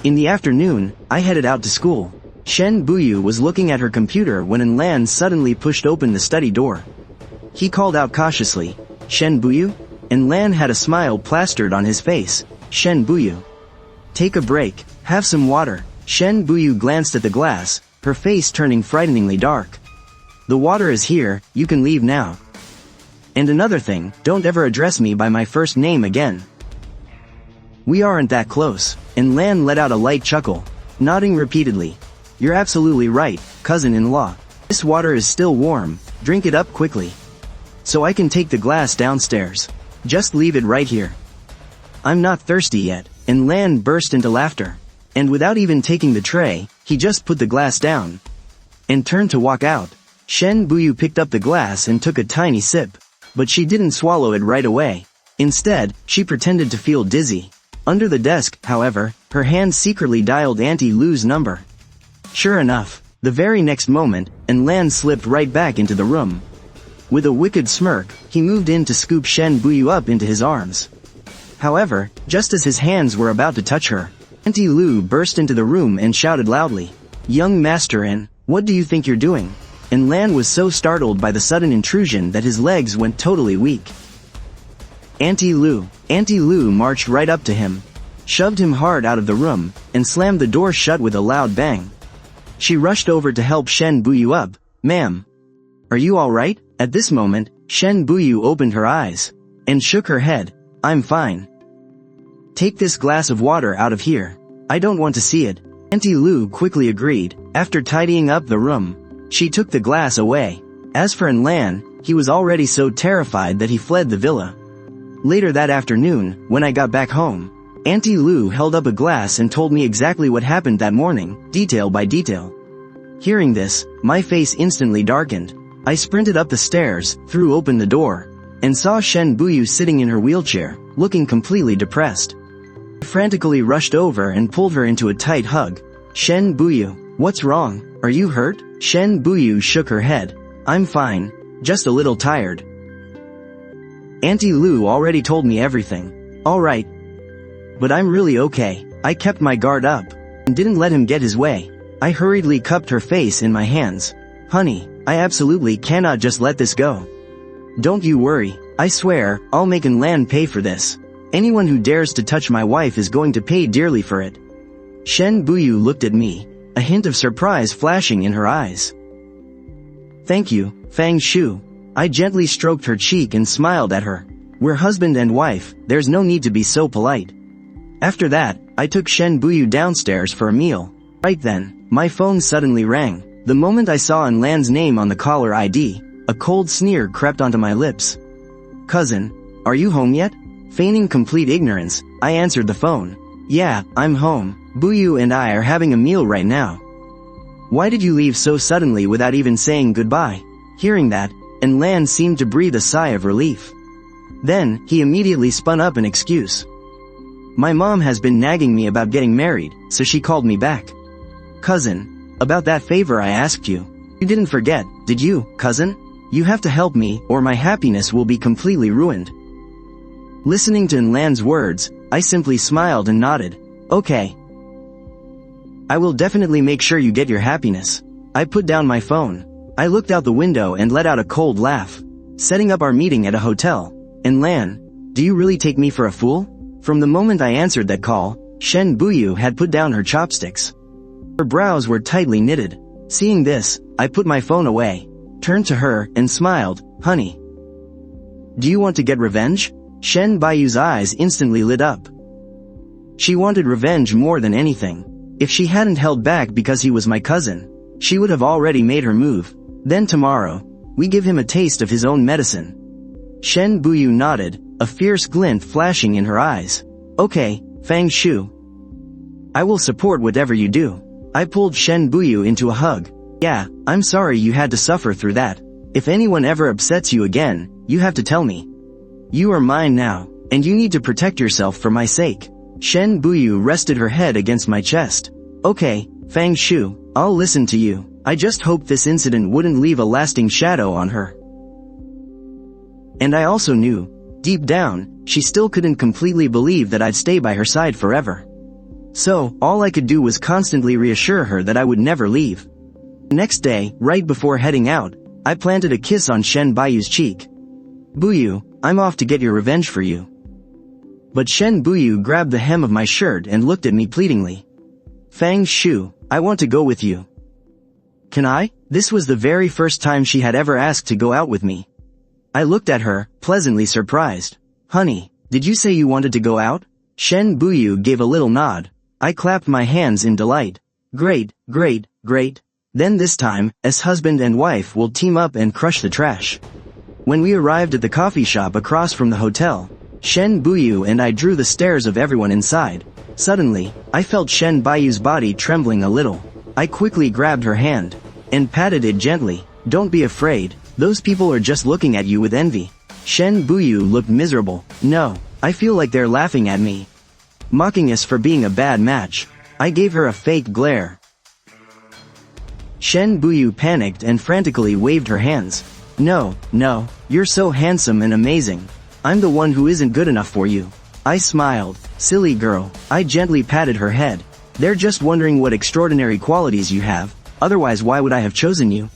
In the afternoon, I headed out to school. Shen Buyu was looking at her computer when Enlan suddenly pushed open the study door. He called out cautiously, "Shen Buyu?" Enlan had a smile plastered on his face. "Shen Buyu. Take a break, have some water." Shen Buyu glanced at the glass, her face turning frighteningly dark. "The water is here, you can leave now. And another thing, don't ever address me by my first name again. We aren't that close." Enlan let out a light chuckle, nodding repeatedly. "You're absolutely right, cousin-in-law. This water is still warm, drink it up quickly. So I can take the glass downstairs. Just leave it right here. I'm not thirsty yet." Enlan burst into laughter. And without even taking the tray, he just put the glass down and turned to walk out. Shen Buyu picked up the glass and took a tiny sip. But she didn't swallow it right away. Instead, she pretended to feel dizzy. Under the desk, however, her hand secretly dialed Auntie Lu's number. Sure enough, the very next moment, Enlan slipped right back into the room. With a wicked smirk, he moved in to scoop Shen Buyu up into his arms. However, just as his hands were about to touch her, Auntie Lu burst into the room and shouted loudly, "Young Master In, what do you think you're doing?" Enlan was so startled by the sudden intrusion that his legs went totally weak. Auntie Lu marched right up to him, shoved him hard out of the room, and slammed the door shut with a loud bang. She rushed over to help Shen Buyu up. "Ma'am, are you alright?" At this moment, Shen Buyu opened her eyes and shook her head. "I'm fine. Take this glass of water out of here. I don't want to see it." Auntie Lu quickly agreed. After tidying up the room, she took the glass away. As for Enlan, he was already so terrified that he fled the villa. Later that afternoon, when I got back home, Auntie Lu held up a glass and told me exactly what happened that morning, detail by detail. Hearing this, my face instantly darkened. I sprinted up the stairs, threw open the door, and saw Shen Buyu sitting in her wheelchair, looking completely depressed. I frantically rushed over and pulled her into a tight hug. "Shen Buyu, what's wrong? Are you hurt?" Shen Buyu shook her head. "I'm fine, just a little tired. Auntie Lu already told me everything." "Alright. But I'm really okay." I kept my guard up, and didn't let him get his way. I hurriedly cupped her face in my hands. "Honey, I absolutely cannot just let this go. Don't you worry, I swear, I'll make Enlan pay for this. Anyone who dares to touch my wife is going to pay dearly for it." Shen Buyu looked at me, a hint of surprise flashing in her eyes. "Thank you, Fang Shu." I gently stroked her cheek and smiled at her. "We're husband and wife, there's no need to be so polite." After that, I took Shen Buyu downstairs for a meal. Right then, my phone suddenly rang. The moment I saw Enlan's name on the caller ID, a cold sneer crept onto my lips. "Cousin, are you home yet?" Feigning complete ignorance, I answered the phone. "Yeah, I'm home. Buyu and I are having a meal right now." "Why did you leave so suddenly without even saying goodbye?" Hearing that, Enlan seemed to breathe a sigh of relief. Then, he immediately spun up an excuse. "My mom has been nagging me about getting married, so she called me back." "Cousin, about that favor I asked you. You didn't forget, did you, cousin? You have to help me, or my happiness will be completely ruined." Listening to Enlan's words, I simply smiled and nodded. "Okay. I will definitely make sure you get your happiness." I put down my phone. I looked out the window and let out a cold laugh. Setting up our meeting at a hotel. "Enlan, do you really take me for a fool?" From the moment I answered that call, Shen Buyu had put down her chopsticks. Her brows were tightly knitted. Seeing this, I put my phone away, turned to her, and smiled. "Honey, do you want to get revenge?" Shen Buyu's eyes instantly lit up. She wanted revenge more than anything. If she hadn't held back because he was my cousin, she would have already made her move. "Then tomorrow, we give him a taste of his own medicine." Shen Buyu nodded, a fierce glint flashing in her eyes. "Okay, Fang Shu. I will support whatever you do." I pulled Shen Buyu into a hug. "Yeah, I'm sorry you had to suffer through that. If anyone ever upsets you again, you have to tell me. You are mine now, and you need to protect yourself for my sake." Shen Buyu rested her head against my chest. "Okay, Fang Shu, I'll listen to you. I just hoped this incident wouldn't leave a lasting shadow on her." And I also knew, deep down, she still couldn't completely believe that I'd stay by her side forever. So, all I could do was constantly reassure her that I would never leave. Next day, right before heading out, I planted a kiss on Shen Buyu's cheek. "Buyu, I'm off to get your revenge for you." But Shen Buyu grabbed the hem of my shirt and looked at me pleadingly. "Fang Shu, I want to go with you." "Can I?" This was the very first time she had ever asked to go out with me. I looked at her, pleasantly surprised. "Honey, did you say you wanted to go out?" Shen Buyu gave a little nod. I clapped my hands in delight. "Great, great, great. Then this time, as husband and wife will team up and crush the trash." When we arrived at the coffee shop across from the hotel, Shen Buyu and I drew the stares of everyone inside. Suddenly, I felt Shen Buyu's body trembling a little. I quickly grabbed her hand and patted it gently. "Don't be afraid, those people are just looking at you with envy." Shen Buyu looked miserable. "No, I feel like they're laughing at me, mocking us for being a bad match." I gave her a fake glare. Shen Buyu panicked and frantically waved her hands. No, you're so handsome and amazing. I'm the one who isn't good enough for you." I smiled. "Silly girl." I gently patted her head. "They're just wondering what extraordinary qualities you have, otherwise why would I have chosen you?"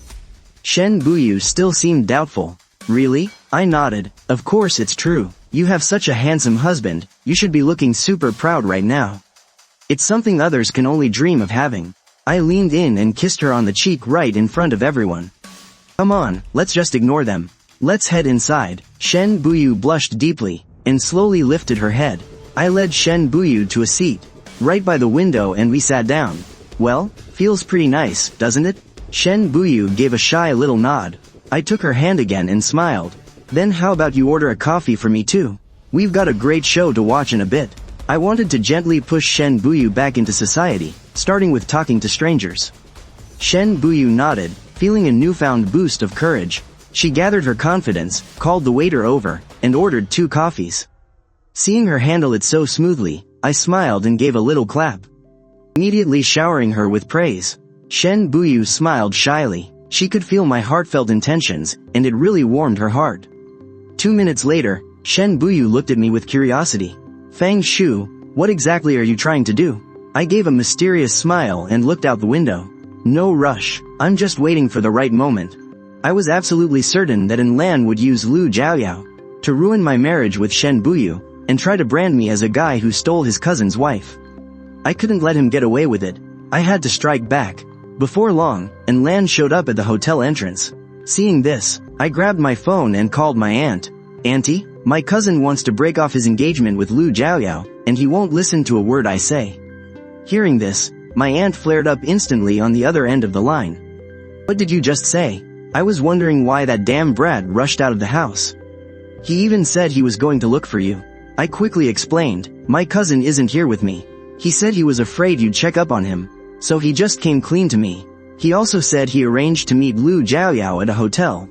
Shen Buyu still seemed doubtful. "Really?" I nodded. "Of course it's true. You have such a handsome husband, you should be looking super proud right now. It's something others can only dream of having." I leaned in and kissed her on the cheek right in front of everyone. "Come on, let's just ignore them. Let's head inside." Shen Buyu blushed deeply, and slowly lifted her head. I led Shen Buyu to a seat, right by the window, and we sat down. "Well, feels pretty nice, doesn't it?" Shen Buyu gave a shy little nod. I took her hand again and smiled. "Then how about you order a coffee for me too? We've got a great show to watch in a bit." I wanted to gently push Shen Buyu back into society, starting with talking to strangers. Shen Buyu nodded, feeling a newfound boost of courage. She gathered her confidence, called the waiter over, and ordered 2 coffees. Seeing her handle it so smoothly, I smiled and gave a little clap, immediately showering her with praise. Shen Buyu smiled shyly. She could feel my heartfelt intentions, and it really warmed her heart. 2 minutes later, Shen Buyu looked at me with curiosity. "Fang Shu, what exactly are you trying to do?" I gave a mysterious smile and looked out the window. "No rush, I'm just waiting for the right moment." I was absolutely certain that Lan would use Lu Jiaoyao to ruin my marriage with Shen Buyu, and try to brand me as a guy who stole his cousin's wife. I couldn't let him get away with it. I had to strike back. Before long, Lan showed up at the hotel entrance. Seeing this, I grabbed my phone and called my aunt. "Auntie, my cousin wants to break off his engagement with Lu Jiaoyao, and he won't listen to a word I say." Hearing this, my aunt flared up instantly on the other end of the line. "What did you just say?" I was wondering why that damn brat rushed out of the house. "He even said he was going to look for you." I quickly explained, "My cousin isn't here with me. He said he was afraid you'd check up on him, so he just came clean to me. He also said he arranged to meet Lu Jiaoyao at a hotel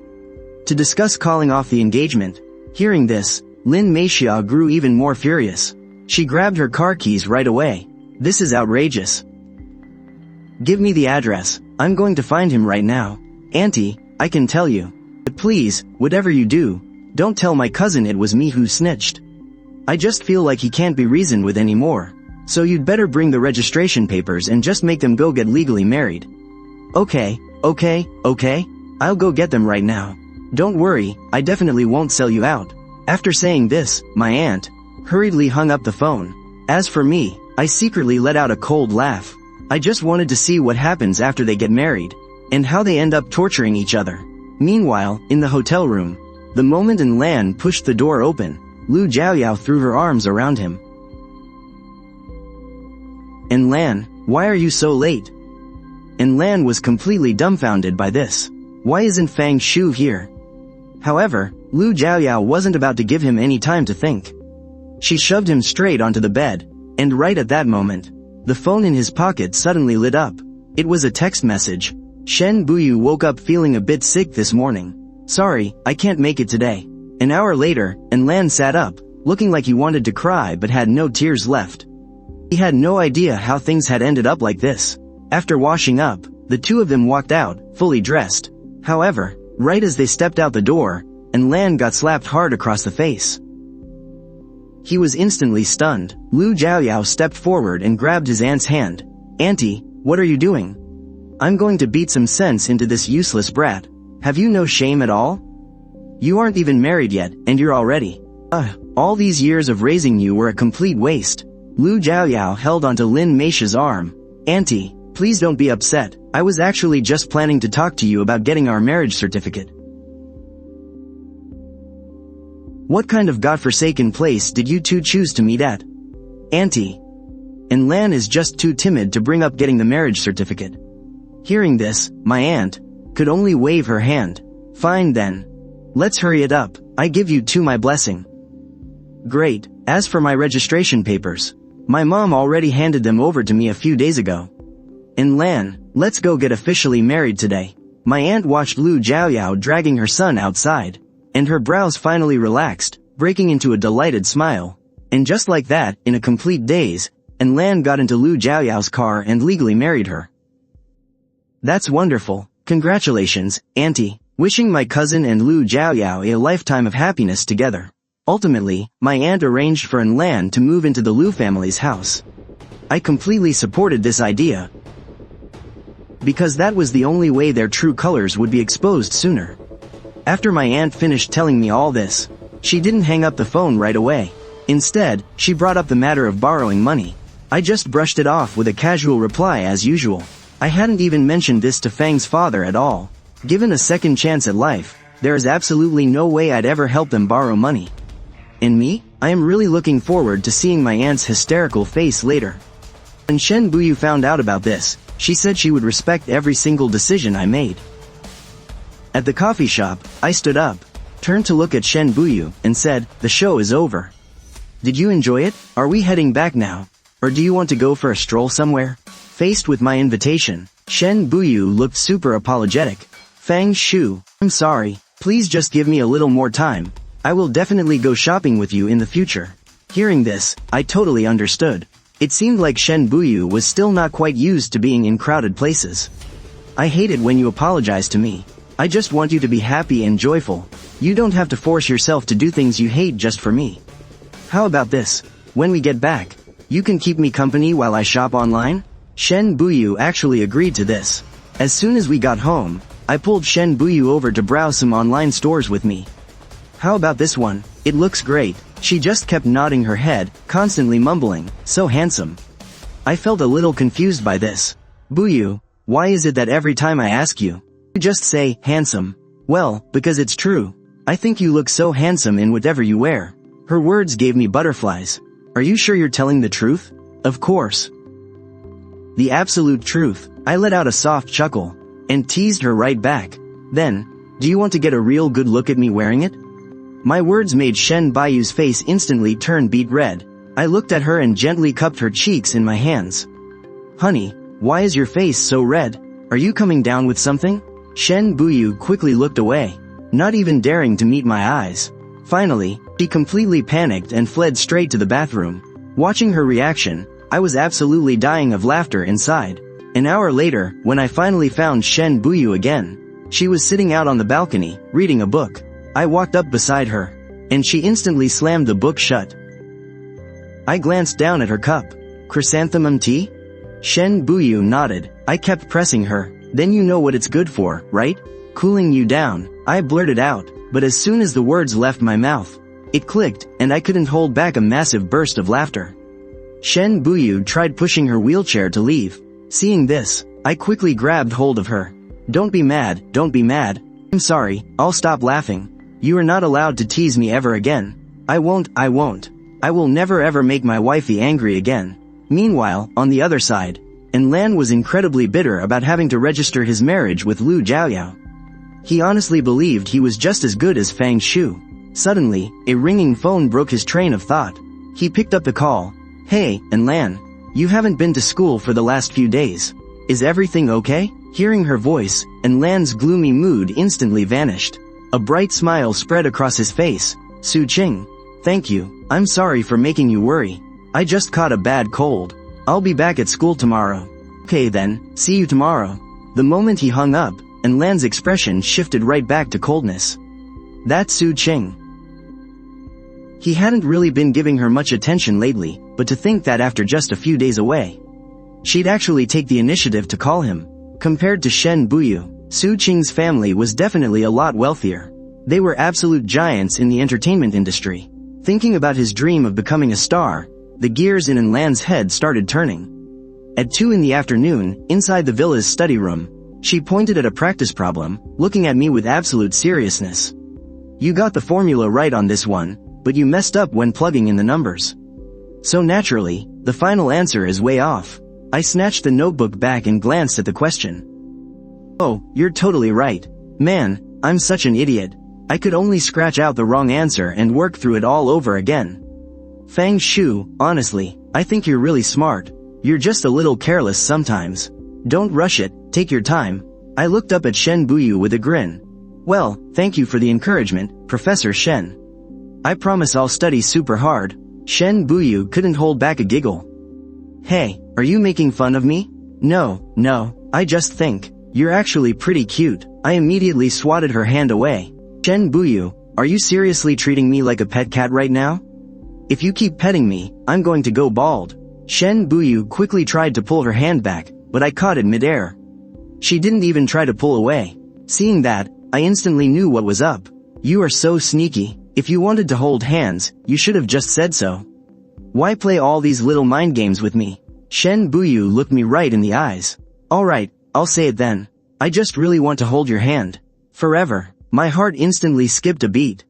to discuss calling off the engagement." Hearing this, Lin Meixia grew even more furious. She grabbed her car keys right away. "This is outrageous. Give me the address. I'm going to find him right now." "Auntie, I can tell you. But please, whatever you do, don't tell my cousin it was me who snitched. I just feel like he can't be reasoned with anymore. So you'd better bring the registration papers and just make them go get legally married." Okay. I'll go get them right now. Don't worry, I definitely won't sell you out." After saying this, my aunt hurriedly hung up the phone. As for me, I secretly let out a cold laugh. I just wanted to see what happens after they get married, and how they end up torturing each other. Meanwhile, in the hotel room, the moment Lan pushed the door open, Lu Jiaoyao threw her arms around him. Lan, why are you so late?" Lan was completely dumbfounded by this. Why isn't Fang Shu here? However, Lu Jiaoyao wasn't about to give him any time to think. She shoved him straight onto the bed, and right at that moment, the phone in his pocket suddenly lit up. It was a text message. "Shen Buyu woke up feeling a bit sick this morning. Sorry, I can't make it today." An hour later, Lan sat up, looking like he wanted to cry but had no tears left. He had no idea how things had ended up like this. After washing up, the two of them walked out, fully dressed. However, right as they stepped out the door, Lan got slapped hard across the face. He was instantly stunned. Lu Jiaoyao stepped forward and grabbed his aunt's hand. "Auntie, what are you doing? I'm going to beat some sense into this useless brat. Have you no shame at all? You aren't even married yet, and you're already... all these years of raising you were a complete waste." Lu Jiaoyao held onto Lin Meisha's arm. "Auntie, please don't be upset. I was actually just planning to talk to you about getting our marriage certificate." "What kind of godforsaken place did you two choose to meet at, Auntie? And Lan is just too timid to bring up getting the marriage certificate." Hearing this, my aunt could only wave her hand. "Fine then. Let's hurry it up. I give you two my blessing." "Great. As for my registration papers, my mom already handed them over to me a few days ago. And Lan, let's go get officially married today." My aunt watched Lu Jiaoyao dragging her son outside, and her brows finally relaxed, breaking into a delighted smile. And just like that, in a complete daze, and Lan got into Lu Jiaoyao's car and legally married her. "That's wonderful. Congratulations, Auntie. Wishing my cousin and Lu Jiaoyao a lifetime of happiness together." Ultimately, my aunt arranged for Lan to move into the Lu family's house. I completely supported this idea, because that was the only way their true colors would be exposed sooner. After my aunt finished telling me all this, she didn't hang up the phone right away. Instead, she brought up the matter of borrowing money. I just brushed it off with a casual reply as usual. I hadn't even mentioned this to Fang's father at all. Given a second chance at life, there is absolutely no way I'd ever help them borrow money. And me? I am really looking forward to seeing my aunt's hysterical face later. When Shen Buyu found out about this, she said she would respect every single decision I made. At the coffee shop, I stood up, turned to look at Shen Buyu, and said, "The show is over. Did you enjoy it? Are we heading back now? Or do you want to go for a stroll somewhere?" Faced with my invitation, Shen Buyu looked super apologetic. "Fang Shu, I'm sorry. Please just give me a little more time. I will definitely go shopping with you in the future." Hearing this, I totally understood. It seemed like Shen Buyu was still not quite used to being in crowded places. "I hate it when you apologize to me. I just want you to be happy and joyful. You don't have to force yourself to do things you hate just for me. How about this? When we get back, you can keep me company while I shop online?" Shen Buyu actually agreed to this. As soon as we got home, I pulled Shen Buyu over to browse some online stores with me. "How about this one? It looks great." She just kept nodding her head, constantly mumbling, "So handsome." I felt a little confused by this. "Buyu, why is it that every time I ask you, you just say, handsome?" "Well, because it's true. I think you look so handsome in whatever you wear." Her words gave me butterflies. "Are you sure you're telling the truth?" "Of course. The absolute truth." I let out a soft chuckle, and teased her right back. Then, "Do you want to get a real good look at me wearing it?" My words made Shen Buyu's face instantly turn beet red. I looked at her and gently cupped her cheeks in my hands. "Honey, why is your face so red? Are you coming down with something?" Shen Buyu quickly looked away, not even daring to meet my eyes. Finally, she completely panicked and fled straight to the bathroom. Watching her reaction, I was absolutely dying of laughter inside. An hour later, when I finally found Shen Buyu again, she was sitting out on the balcony, reading a book. I walked up beside her, and she instantly slammed the book shut. I glanced down at her cup. "Chrysanthemum tea?" Shen Buyu nodded. I kept pressing her. "Then you know what it's good for, right? Cooling you down," I blurted out, but as soon as the words left my mouth, it clicked, and I couldn't hold back a massive burst of laughter. Shen Buyu tried pushing her wheelchair to leave. Seeing this, I quickly grabbed hold of her. Don't be mad, don't be mad. I'm sorry, I'll stop laughing. You are not allowed to tease me ever again. I won't. I will never ever make my wifey angry again." Meanwhile, on the other side, Lan was incredibly bitter about having to register his marriage with Lu Jiaoyao. He honestly believed he was just as good as Fang Shu. Suddenly, a ringing phone broke his train of thought. He picked up the call. "Hey, Lan, you haven't been to school for the last few days. Is everything okay?" Hearing her voice, Lan's gloomy mood instantly vanished. A bright smile spread across his face. "Su Qing. Thank you. I'm sorry for making you worry. I just caught a bad cold. I'll be back at school tomorrow." "Okay then, see you tomorrow." The moment he hung up, Lan's expression shifted right back to coldness. "That's Su Qing. He hadn't really been giving her much attention lately, but to think that after just a few days away, she'd actually take the initiative to call him. Compared to Shen Buyu, Su Qing's family was definitely a lot wealthier. They were absolute giants in the entertainment industry. Thinking about his dream of becoming a star, the gears in Lan's head started turning. At 2 in the afternoon, inside the villa's study room, she pointed at a practice problem, looking at me with absolute seriousness. "You got the formula right on this one, but you messed up when plugging in the numbers. So naturally, the final answer is way off." I snatched the notebook back and glanced at the question. "Oh, you're totally right. Man, I'm such an idiot. I could only scratch out the wrong answer and work through it all over again." Fang Shu, honestly, I think you're really smart. You're just a little careless sometimes. Don't rush it, take your time. I looked up at Shen Buyu with a grin. "Well, thank you for the encouragement, Professor Shen. I promise I'll study super hard." Shen Buyu couldn't hold back a giggle. "Hey, are you making fun of me?" No, I just think you're actually pretty cute." I immediately swatted her hand away. "Shen Buyu, are you seriously treating me like a pet cat right now? If you keep petting me, I'm going to go bald." Shen Buyu quickly tried to pull her hand back, but I caught it midair. She didn't even try to pull away. Seeing that, I instantly knew what was up. "You are so sneaky. If you wanted to hold hands, you should have just said so. Why play all these little mind games with me?" Shen Buyu looked me right in the eyes. "Alright, I'll say it then. I just really want to hold your hand. Forever." My heart instantly skipped a beat.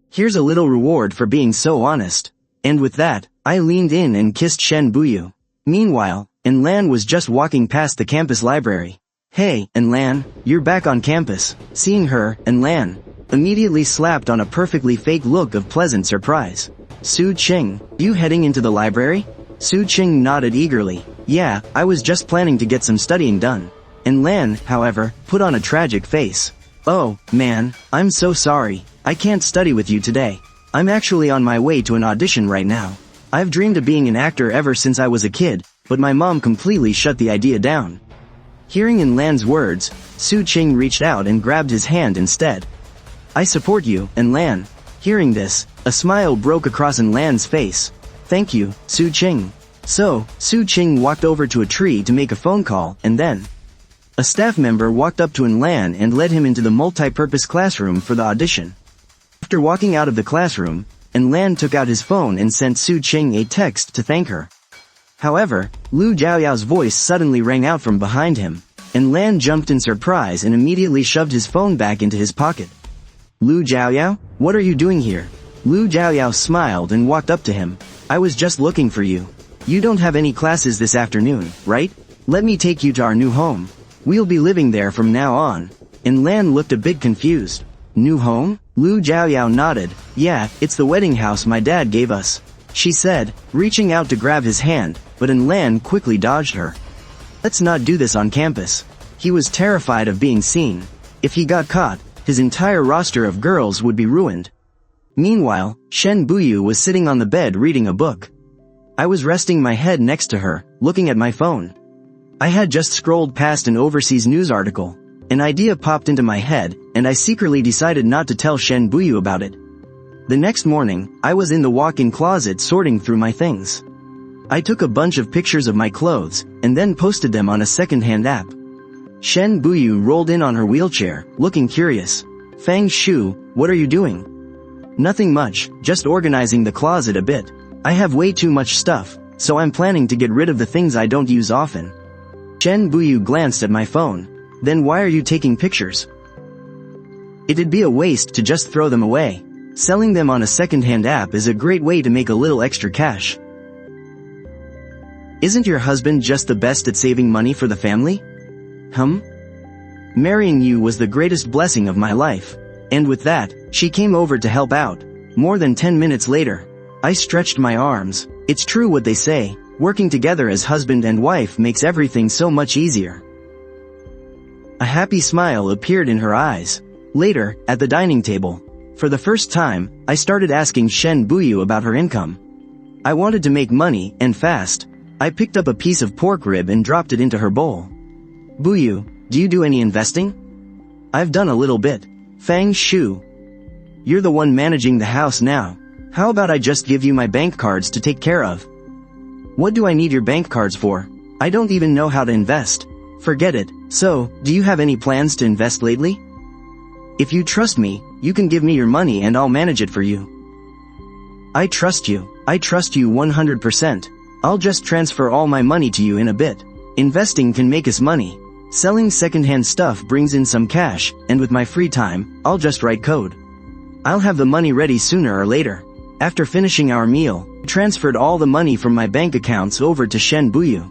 Here's a little reward for being so honest. And with that, I leaned in and kissed Shen Buyu. Meanwhile, Lan was just walking past the campus library. "Hey, Lan, you're back on campus." Seeing her, Lan immediately slapped on a perfectly fake look of pleasant surprise. "Su Qing, you heading into the library?" Su Qing nodded eagerly. "Yeah, I was just planning to get some studying done." Lan, however, put on a tragic face. "Oh, man, I'm so sorry. I can't study with you today. I'm actually on my way to an audition right now. I've dreamed of being an actor ever since I was a kid, but my mom completely shut the idea down." Hearing Lan's words, Su Qing reached out and grabbed his hand instead. "I support you, Lan." Hearing this, a smile broke across Lan's face. "Thank you, Su Qing." So, Su Qing walked over to a tree to make a phone call, and then a staff member walked up to Lan and led him into the multi-purpose classroom for the audition. After walking out of the classroom, Lan took out his phone and sent Su Qing a text to thank her. However, Lu Jiaoyao's voice suddenly rang out from behind him, and Lan jumped in surprise and immediately shoved his phone back into his pocket. "Lu Jiaoyao, what are you doing here?" Lu Jiaoyao smiled and walked up to him. "I was just looking for you. You don't have any classes this afternoon, right? Let me take you to our new home. We'll be living there from now on." Lan looked a bit confused. "New home?" Lu Jiaoyao nodded. "Yeah, it's the wedding house my dad gave us," she said, reaching out to grab his hand, but Lan quickly dodged her. "Let's not do this on campus." He was terrified of being seen. If he got caught, his entire roster of girls would be ruined. Meanwhile, Shen Buyu was sitting on the bed reading a book. I was resting my head next to her, looking at my phone. I had just scrolled past an overseas news article. An idea popped into my head, and I secretly decided not to tell Shen Buyu about it. The next morning, I was in the walk-in closet sorting through my things. I took a bunch of pictures of my clothes, and then posted them on a second-hand app. Shen Buyu rolled in on her wheelchair, looking curious. "Fang Shu, what are you doing?" "Nothing much, just organizing the closet a bit. I have way too much stuff, so I'm planning to get rid of the things I don't use often." Shen Buyu glanced at my phone. "Then why are you taking pictures? It'd be a waste to just throw them away. Selling them on a second-hand app is a great way to make a little extra cash. Isn't your husband just the best at saving money for the family?" "Marrying you was the greatest blessing of my life." And with that, she came over to help out. More than 10 minutes later, I stretched my arms. It's true what they say, working together as husband and wife makes everything so much easier. A happy smile appeared in her eyes. Later, at the dining table, for the first time, I started asking Shen Buyu about her income. I wanted to make money, and fast. I picked up a piece of pork rib and dropped it into her bowl. "Buyu, do you do any investing?" "I've done a little bit." "Fang Shu, you're the one managing the house now. How about I just give you my bank cards to take care of? What do I need your bank cards for? I don't even know how to invest. Forget it. So, do you have any plans to invest lately? If you trust me, you can give me your money and I'll manage it for you. I trust you. I trust you 100%. I'll just transfer all my money to you in a bit. Investing can make us money. Selling secondhand stuff brings in some cash, and with my free time, I'll just write code. I'll have the money ready sooner or later. After finishing our meal, I transferred all the money from my bank accounts over to Shen Buyu.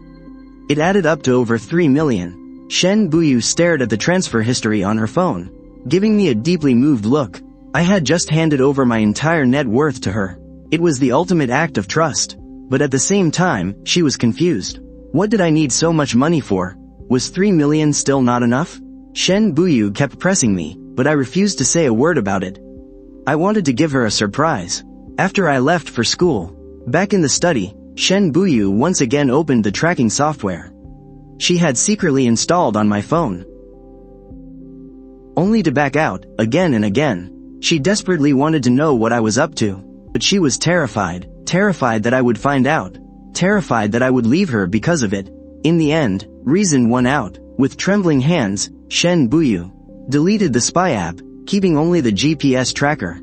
It added up to over 3 million. Shen Buyu stared at the transfer history on her phone, giving me a deeply moved look. I had just handed over my entire net worth to her. It was the ultimate act of trust. But at the same time, she was confused. What did I need so much money for? Was 3 million still not enough? Shen Buyu kept pressing me, but I refused to say a word about it. I wanted to give her a surprise. After I left for school, back in the study, Shen Buyu once again opened the tracking software she had secretly installed on my phone, only to back out, again and again. She desperately wanted to know what I was up to, but she was terrified that I would find out, terrified that I would leave her because of it. In the end, reason won out. With trembling hands, Shen Buyu deleted the spy app, keeping only the GPS tracker.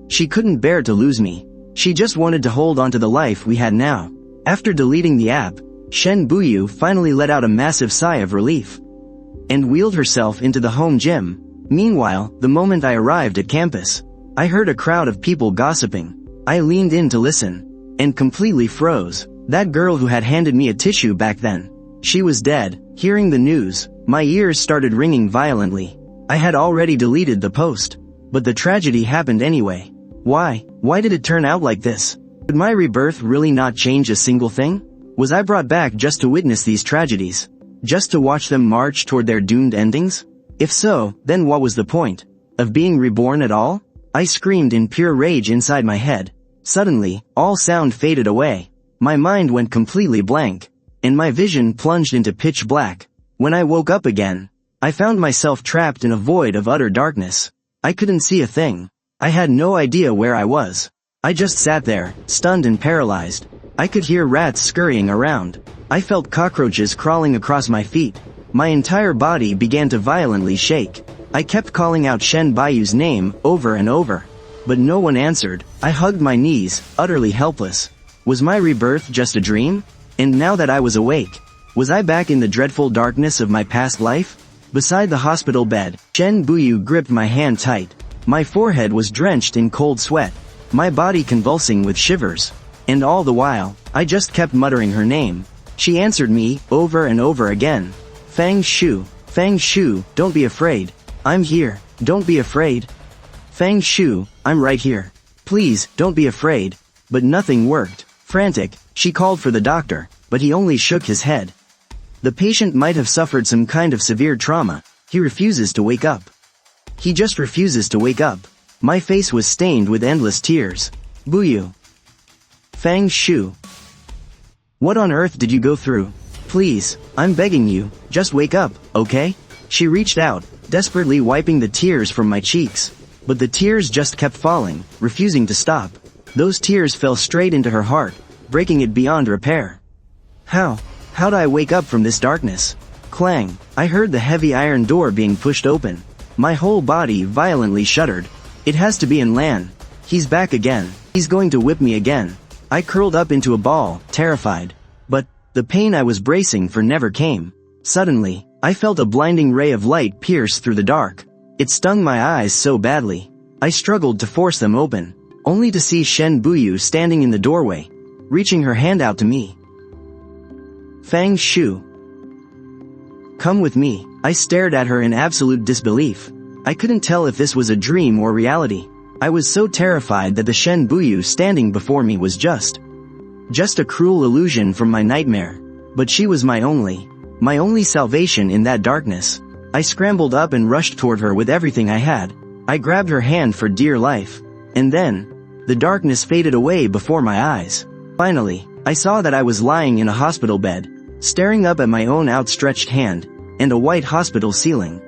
She couldn't bear to lose me. She just wanted to hold on to the life we had now. After deleting the app, Shen Buyu finally let out a massive sigh of relief and wheeled herself into the home gym. Meanwhile, the moment I arrived at campus, I heard a crowd of people gossiping. I leaned in to listen and completely froze. That girl who had handed me a tissue back then, she was dead. Hearing the news, my ears started ringing violently. I had already deleted the post, but the tragedy happened anyway. Why did it turn out like this? Could my rebirth really not change a single thing? Was I brought back just to witness these tragedies? Just to watch them march toward their doomed endings? If so, then what was the point of being reborn at all? I screamed in pure rage inside my head. Suddenly, all sound faded away. My mind went completely blank, and my vision plunged into pitch black. When I woke up again, I found myself trapped in a void of utter darkness. I couldn't see a thing. I had no idea where I was. I just sat there, stunned and paralyzed. I could hear rats scurrying around. I felt cockroaches crawling across my feet. My entire body began to violently shake. I kept calling out Shen Buyu's name over and over, but no one answered. I hugged my knees, utterly helpless. Was my rebirth just a dream? And now that I was awake, was I back in the dreadful darkness of my past life? Beside the hospital bed, Shen Buyu gripped my hand tight. My forehead was drenched in cold sweat, my body convulsing with shivers. And all the while, I just kept muttering her name. She answered me, over and over again. Fang Shu, don't be afraid. I'm here, don't be afraid. Fang Shu, I'm right here. Please, don't be afraid. But nothing worked. Frantic, she called for the doctor, but he only shook his head. The patient might have suffered some kind of severe trauma. He refuses to wake up. He just refuses to wake up. My face was stained with endless tears. Buyu. Fang Shu. What on earth did you go through? Please, I'm begging you, just wake up, okay? She reached out, desperately wiping the tears from my cheeks. But the tears just kept falling, refusing to stop. Those tears fell straight into her heart, breaking it beyond repair. How'd I wake up from this darkness? Clang, I heard the heavy iron door being pushed open. My whole body violently shuddered. It has to be in Lan. He's back again. He's going to whip me again. I curled up into a ball, terrified. But the pain I was bracing for never came. Suddenly, I felt a blinding ray of light pierce through the dark. It stung my eyes so badly. I struggled to force them open, only to see Shen Buyu standing in the doorway, reaching her hand out to me. Fang Shu. Come with me. I stared at her in absolute disbelief. I couldn't tell if this was a dream or reality. I was so terrified that the Shen Buyu standing before me was just a cruel illusion from my nightmare. But she was my only salvation in that darkness. I scrambled up and rushed toward her with everything I had. I grabbed her hand for dear life. And then, the darkness faded away before my eyes. Finally, I saw that I was lying in a hospital bed, staring up at my own outstretched hand, and a white hospital ceiling.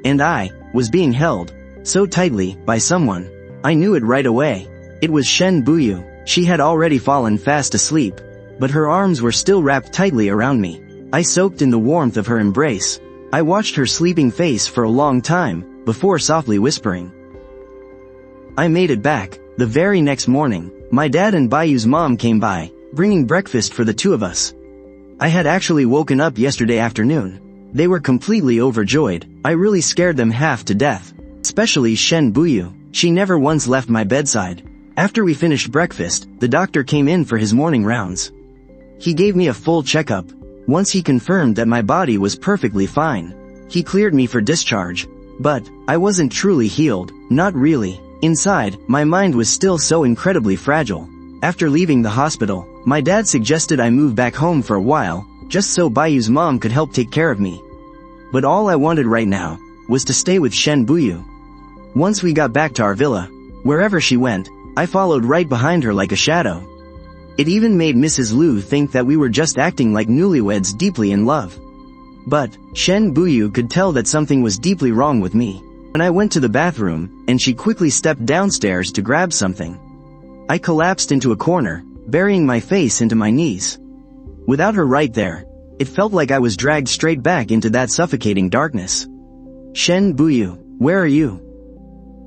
And I was being held, so tightly, by someone. I knew it right away. It was Shen Buyu. She had already fallen fast asleep, but her arms were still wrapped tightly around me. I soaked in the warmth of her embrace. I watched her sleeping face for a long time, before softly whispering. I made it back. The very next morning, my dad and Bayu's mom came by, bringing breakfast for the two of us. I had actually woken up yesterday afternoon. They were completely overjoyed. I really scared them half to death. Especially Shen Buyu. She never once left my bedside. After we finished breakfast, the doctor came in for his morning rounds. He gave me a full checkup. Once he confirmed that my body was perfectly fine, he cleared me for discharge. But I wasn't truly healed, not really. Inside, my mind was still so incredibly fragile. After leaving the hospital, my dad suggested I move back home for a while, just so Bayu's mom could help take care of me. But all I wanted right now was to stay with Shen Buyu. Once we got back to our villa, wherever she went, I followed right behind her like a shadow. It even made Mrs. Liu think that we were just acting like newlyweds deeply in love. But Shen Buyu could tell that something was deeply wrong with me. When I went to the bathroom, and she quickly stepped downstairs to grab something, I collapsed into a corner, burying my face into my knees. Without her right there, it felt like I was dragged straight back into that suffocating darkness. Shen Buyu, where are you?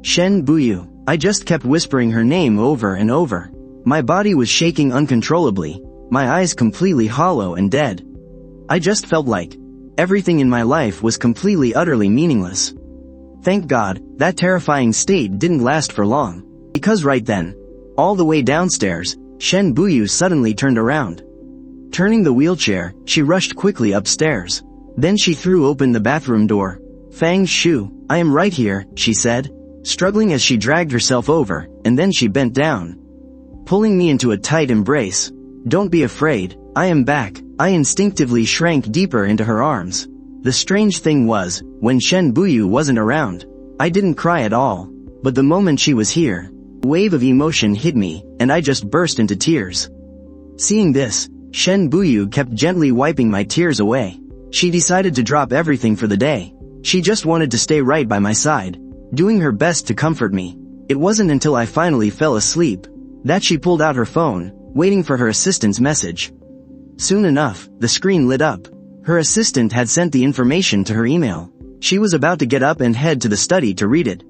Shen Buyu. I just kept whispering her name over and over. My body was shaking uncontrollably, my eyes completely hollow and dead. I just felt like everything in my life was completely utterly meaningless. Thank God, that terrifying state didn't last for long. Because right then, all the way downstairs, Shen Buyu suddenly turned around. Turning the wheelchair, she rushed quickly upstairs. Then she threw open the bathroom door. Fang Shu, I am right here, she said, struggling as she dragged herself over, and then she bent down, pulling me into a tight embrace. Don't be afraid, I am back. I instinctively shrank deeper into her arms. The strange thing was, when Shen Buyu wasn't around, I didn't cry at all. But the moment she was here, a wave of emotion hit me, and I just burst into tears. Seeing this, Shen Buyu kept gently wiping my tears away. She decided to drop everything for the day. She just wanted to stay right by my side, doing her best to comfort me. It wasn't until I finally fell asleep that she pulled out her phone, waiting for her assistant's message. Soon enough, the screen lit up. Her assistant had sent the information to her email. She was about to get up and head to the study to read it.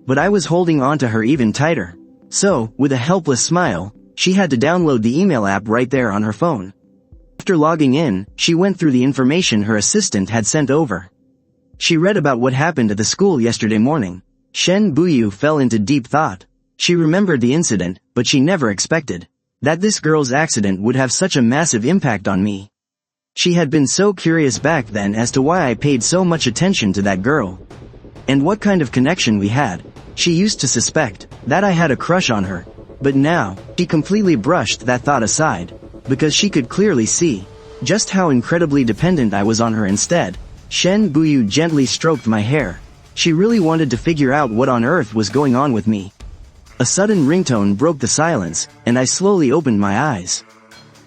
But I was holding on to her even tighter. So, with a helpless smile, she had to download the email app right there on her phone. After logging in, she went through the information her assistant had sent over. She read about what happened at the school yesterday morning. Shen Buyu fell into deep thought. She remembered the incident, but she never expected that this girl's accident would have such a massive impact on me. She had been so curious back then as to why I paid so much attention to that girl, and what kind of connection we had. She used to suspect that I had a crush on her, but now, she completely brushed that thought aside, because she could clearly see just how incredibly dependent I was on her instead. Shen Buyu gently stroked my hair. She really wanted to figure out what on earth was going on with me. A sudden ringtone broke the silence, and I slowly opened my eyes.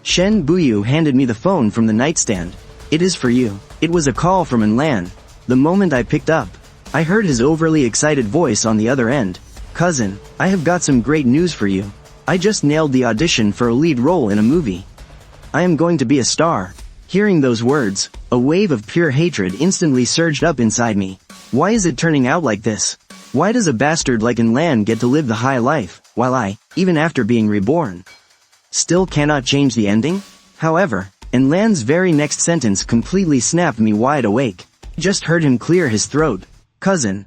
Shen Buyu handed me the phone from the nightstand. It is for you. It was a call from Enlan. The moment I picked up, I heard his overly excited voice on the other end. Cousin, I have got some great news for you. I just nailed the audition for a lead role in a movie. I am going to be a star. Hearing those words, a wave of pure hatred instantly surged up inside me. Why is it turning out like this? Why does a bastard like Enlan get to live the high life, while I, even after being reborn, still cannot change the ending? However, Enlan's very next sentence completely snapped me wide awake. I just heard him clear his throat. Cousin.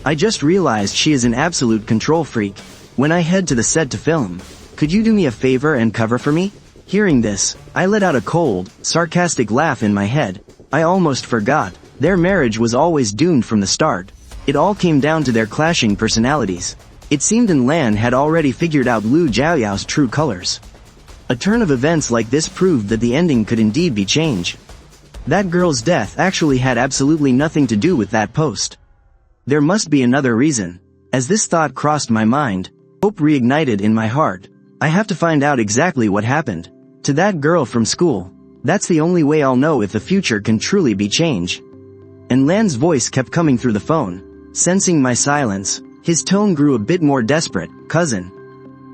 I just realized she is an absolute control freak. When I head to the set to film, could you do me a favor and cover for me? Hearing this, I let out a cold, sarcastic laugh in my head. I almost forgot. Their marriage was always doomed from the start. It all came down to their clashing personalities. It seemed Enlan had already figured out Lu Jiaoyao's true colors. A turn of events like this proved that the ending could indeed be changed. That girl's death actually had absolutely nothing to do with that post. There must be another reason. As this thought crossed my mind, hope reignited in my heart. I have to find out exactly what happened to that girl from school. That's the only way I'll know if the future can truly be changed. And Lan's voice kept coming through the phone. Sensing my silence, His tone grew a bit more desperate. Cousin.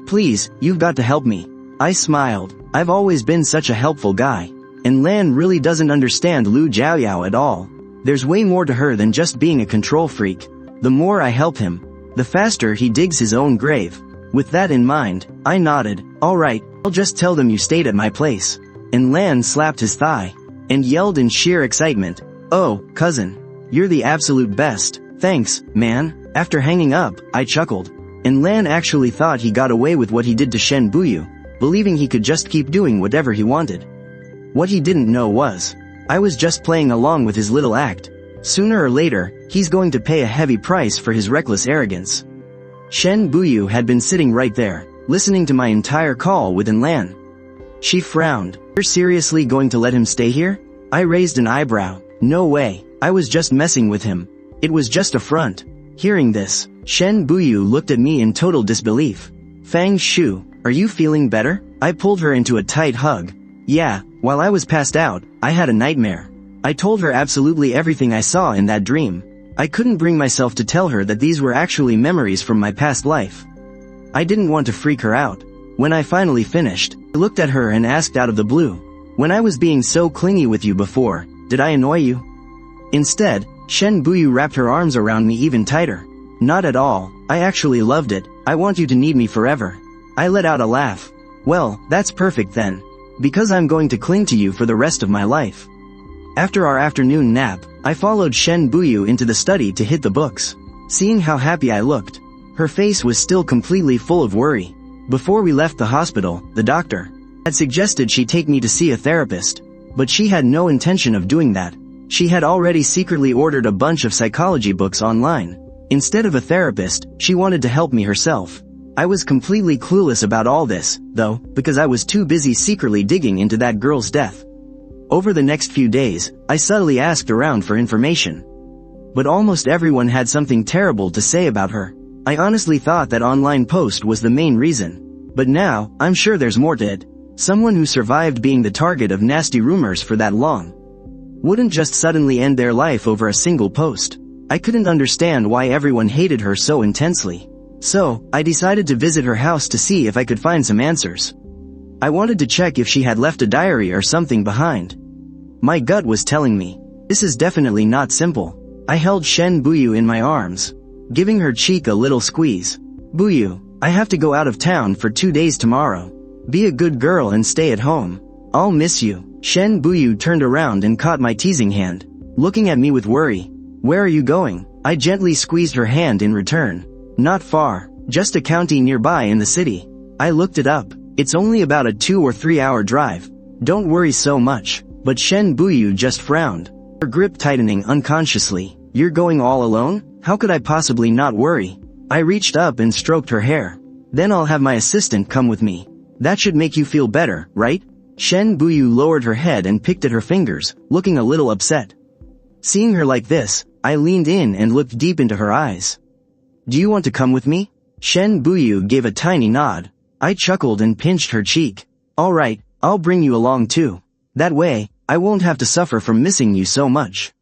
Please, you've got to help me. I smiled. I've always been such a helpful guy. And Lan really doesn't understand Lu Jiaoyao at all. There's way more to her than just being a control freak. The more I help him, the faster he digs his own grave. With that in mind, I nodded. Alright, I'll just tell them you stayed at my place. And Lan slapped his thigh and yelled in sheer excitement, "Oh, cousin. You're the absolute best. Thanks, man." After hanging up, I chuckled. And Lan actually thought he got away with what he did to Shen Buyu, believing he could just keep doing whatever he wanted. What he didn't know was, I was just playing along with his little act. Sooner or later, he's going to pay a heavy price for his reckless arrogance. Shen Buyu had been sitting right there, listening to my entire call with Lan. She frowned. You're seriously going to let him stay here? I raised an eyebrow. No way. I was just messing with him. It was just a front. Hearing this, Shen Buyu looked at me in total disbelief. Fang Shu, are you feeling better? I pulled her into a tight hug. Yeah, while I was passed out, I had a nightmare. I told her absolutely everything I saw in that dream. I couldn't bring myself to tell her that these were actually memories from my past life. I didn't want to freak her out. When I finally finished, I looked at her and asked out of the blue, "When I was being so clingy with you before, did I annoy you?" Instead, Shen Buyu wrapped her arms around me even tighter. Not at all. I actually loved it. I want you to need me forever. I let out a laugh. Well, that's perfect then. Because I'm going to cling to you for the rest of my life. After our afternoon nap, I followed Shen Buyu into the study to hit the books. Seeing how happy I looked, her face was still completely full of worry. Before we left the hospital, the doctor had suggested she take me to see a therapist, but she had no intention of doing that. She had already secretly ordered a bunch of psychology books online. Instead of a therapist, she wanted to help me herself. I was completely clueless about all this, though, because I was too busy secretly digging into that girl's death. Over the next few days, I subtly asked around for information. But almost everyone had something terrible to say about her. I honestly thought that online post was the main reason. But now, I'm sure there's more to it. Someone who survived being the target of nasty rumors for that long wouldn't just suddenly end their life over a single post. I couldn't understand why everyone hated her so intensely. So, I decided to visit her house to see if I could find some answers. I wanted to check if she had left a diary or something behind. My gut was telling me, this is definitely not simple. I held Shen Buyu in my arms, giving her cheek a little squeeze. Buyu, I have to go out of town for 2 days tomorrow. Be a good girl and stay at home. I'll miss you. Shen Buyu turned around and caught my teasing hand, looking at me with worry. Where are you going? I gently squeezed her hand in return. Not far, just a county nearby in the city. I looked it up. It's only about a 2 or 3 hour drive. Don't worry so much. But Shen Buyu just frowned, her grip tightening unconsciously. You're going all alone? How could I possibly not worry? I reached up and stroked her hair. Then I'll have my assistant come with me. That should make you feel better, right? Shen Buyu lowered her head and picked at her fingers, looking a little upset. Seeing her like this, I leaned in and looked deep into her eyes. Do you want to come with me? Shen Buyu gave a tiny nod. I chuckled and pinched her cheek. Alright, I'll bring you along too. That way, I won't have to suffer from missing you so much.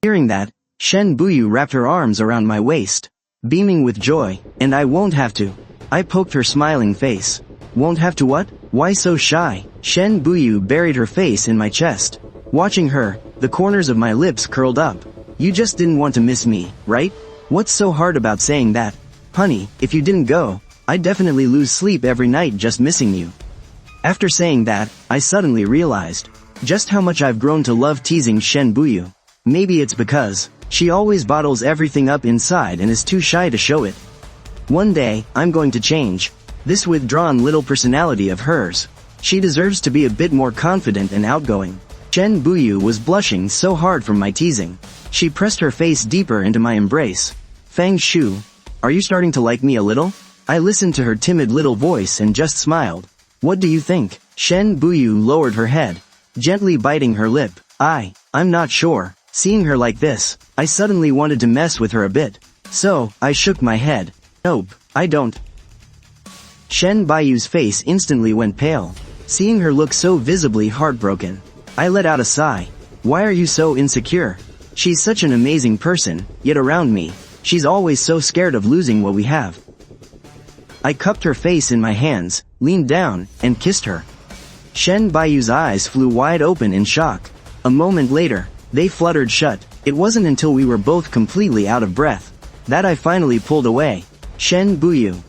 Hearing that, Shen Buyu wrapped her arms around my waist, beaming with joy, and I won't have to. I poked her smiling face. Won't have to what? Why so shy? Shen Buyu buried her face in my chest. Watching her, the corners of my lips curled up. You just didn't want to miss me, right? What's so hard about saying that? Honey, if you didn't go, I'd definitely lose sleep every night just missing you. After saying that, I suddenly realized just how much I've grown to love teasing Shen Buyu. Maybe it's because she always bottles everything up inside and is too shy to show it. One day, I'm going to change this withdrawn little personality of hers. She deserves to be a bit more confident and outgoing. Shen Buyu was blushing so hard from my teasing. She pressed her face deeper into my embrace. Fang Shu, are you starting to like me a little? I listened to her timid little voice and just smiled. What do you think? Shen Buyu lowered her head, gently biting her lip. I'm not sure. Seeing her like this, I suddenly wanted to mess with her a bit. So, I shook my head. Nope, I don't. Shen Buyu's face instantly went pale. Seeing her look so visibly heartbroken, I let out a sigh. Why are you so insecure? She's such an amazing person, yet around me, She's always so scared of losing what we have. I cupped her face in my hands, leaned down, and kissed her. Shen Baiyu's eyes flew wide open in shock. A moment later, they fluttered shut. It wasn't until we were both completely out of breath that I finally pulled away. Shen Buyu.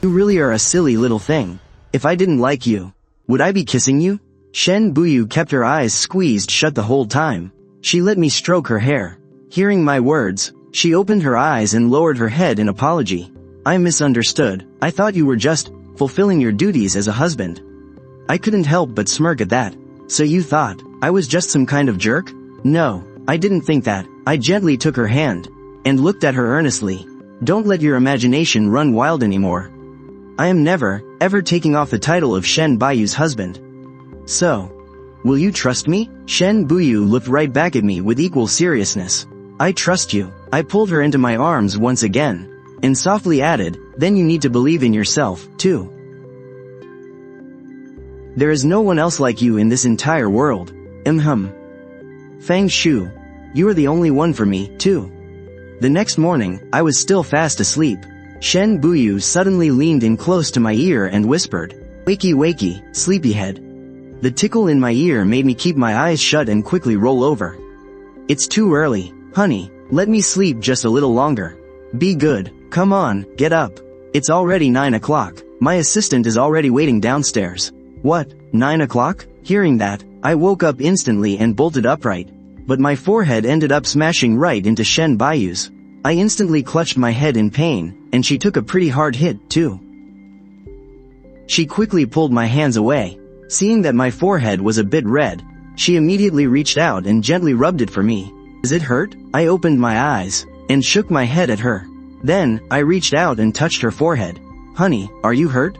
You really are a silly little thing. If I didn't like you, would I be kissing you? Shen Buyu kept her eyes squeezed shut the whole time. She let me stroke her hair. Hearing my words, she opened her eyes and lowered her head in apology. I misunderstood. I thought you were just fulfilling your duties as a husband. I couldn't help but smirk at that. So you thought I was just some kind of jerk? No, I didn't think that. I gently took her hand and looked at her earnestly. Don't let your imagination run wild anymore. I am never, ever taking off the title of Shen Baiyu's husband. So, will you trust me? Shen Buyu looked right back at me with equal seriousness. I trust you. I pulled her into my arms once again and softly added, then you need to believe in yourself, too. There is no one else like you in this entire world. Fang Shu. You are the only one for me, too. The next morning, I was still fast asleep. Shen Buyu suddenly leaned in close to my ear and whispered, "Wakey wakey, sleepyhead." The tickle in my ear made me keep my eyes shut and quickly roll over. It's too early, honey. Let me sleep just a little longer. Be good. Come on, get up. It's already 9 o'clock. My assistant is already waiting downstairs. What, 9 o'clock? Hearing that, I woke up instantly and bolted upright. But my forehead ended up smashing right into Shen Baiyu's. I instantly clutched my head in pain, and she took a pretty hard hit, too. She quickly pulled my hands away. Seeing that my forehead was a bit red, she immediately reached out and gently rubbed it for me. Does it hurt? I opened my eyes and shook my head at her. Then, I reached out and touched her forehead. Honey, are you hurt?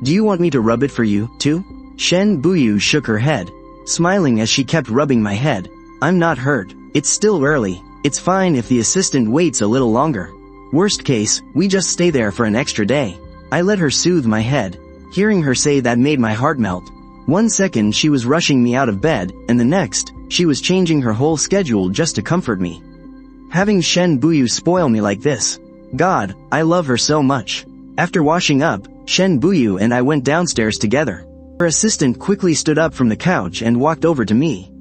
Do you want me to rub it for you, too? Shen Buyu shook her head, smiling as she kept rubbing my head. I'm not hurt. It's still early. It's fine if the assistant waits a little longer. Worst case, we just stay there for an extra day. I let her soothe my head. Hearing her say that made my heart melt. 1 second she was rushing me out of bed, and the next, she was changing her whole schedule just to comfort me. Having Shen Buyu spoil me like this. God, I love her so much. After washing up, Shen Buyu and I went downstairs together. Her assistant quickly stood up from the couch and walked over to me,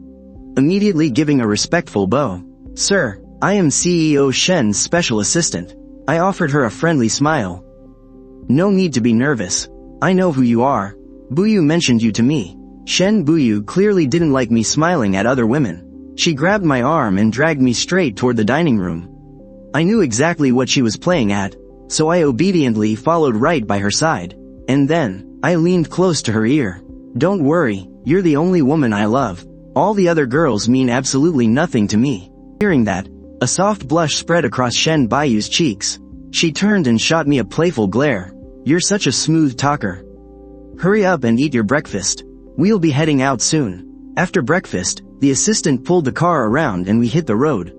immediately giving a respectful bow. Sir, I am CEO Shen's special assistant. I offered her a friendly smile. No need to be nervous. I know who you are. Buyu mentioned you to me. Shen Buyu clearly didn't like me smiling at other women. She grabbed my arm and dragged me straight toward the dining room. I knew exactly what she was playing at, so I obediently followed right by her side. And then, I leaned close to her ear. Don't worry, you're the only woman I love. All the other girls mean absolutely nothing to me. Hearing that, a soft blush spread across Shen Baiyu's cheeks. She turned and shot me a playful glare. You're such a smooth talker. Hurry up and eat your breakfast. We'll be heading out soon. After breakfast, the assistant pulled the car around and we hit the road.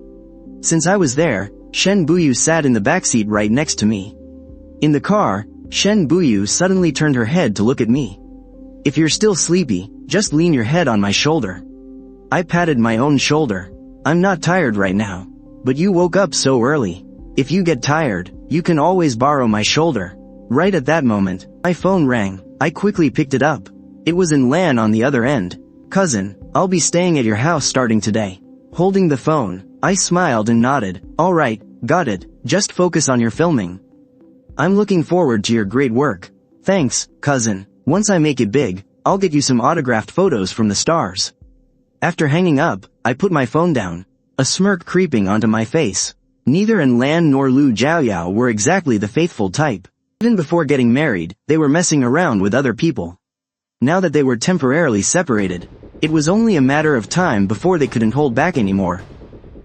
Since I was there, Shen Buyu sat in the backseat right next to me. In the car, Shen Buyu suddenly turned her head to look at me. If you're still sleepy, just lean your head on my shoulder. I patted my own shoulder. I'm not tired right now. But you woke up so early. If you get tired, you can always borrow my shoulder. Right at that moment, my phone rang. I quickly picked it up. It was in Lan on the other end. Cousin, I'll be staying at your house starting today. Holding the phone, I smiled and nodded. Alright, got it. Just focus on your filming. I'm looking forward to your great work. Thanks, cousin. Once I make it big, I'll get you some autographed photos from the stars. After hanging up, I put my phone down, a smirk creeping onto my face. Neither Lan nor Lu Jiaoyao were exactly the faithful type. Even before getting married, they were messing around with other people. Now that they were temporarily separated, it was only a matter of time before they couldn't hold back anymore.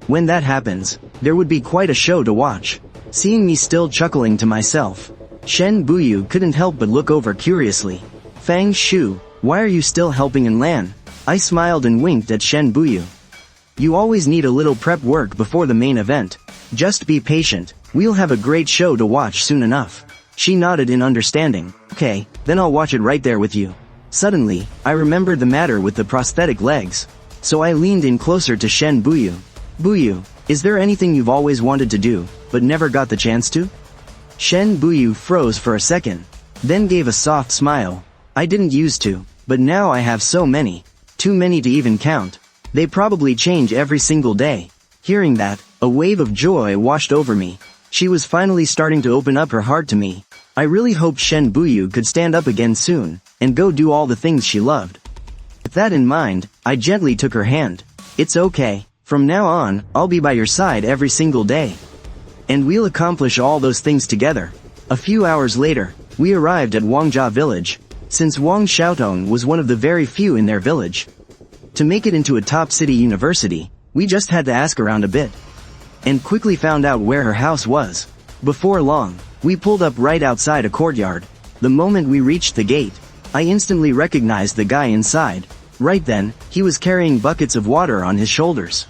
When that happens, there would be quite a show to watch. Seeing me still chuckling to myself, Shen Buyu couldn't help but look over curiously. Fang Shu, why are you still helping Lan? I smiled and winked at Shen Buyu. You always need a little prep work before the main event. Just be patient, we'll have a great show to watch soon enough. She nodded in understanding. Okay, then I'll watch it right there with you. Suddenly, I remembered the matter with the prosthetic legs. So I leaned in closer to Shen Buyu. Buyu, Is there anything you've always wanted to do, but never got the chance to? Shen Buyu froze for a second, then gave a soft smile. I didn't used to, but now I have so many. Too many to even count. They probably change every single day. Hearing that, a wave of joy washed over me. She was finally starting to open up her heart to me. I really hoped Shen Buyu could stand up again soon, and go do all the things she loved. With that in mind, I gently took her hand. It's okay. From now on, I'll be by your side every single day. And we'll accomplish all those things together. A few hours later, we arrived at Wangjia village. Since Wang Xiaotong was one of the very few in their village. To make it into a top city university, we just had to ask around a bit. And quickly found out where her house was. Before long, we pulled up right outside a courtyard. The moment we reached the gate, I instantly recognized the guy inside. Right then, he was carrying buckets of water on his shoulders.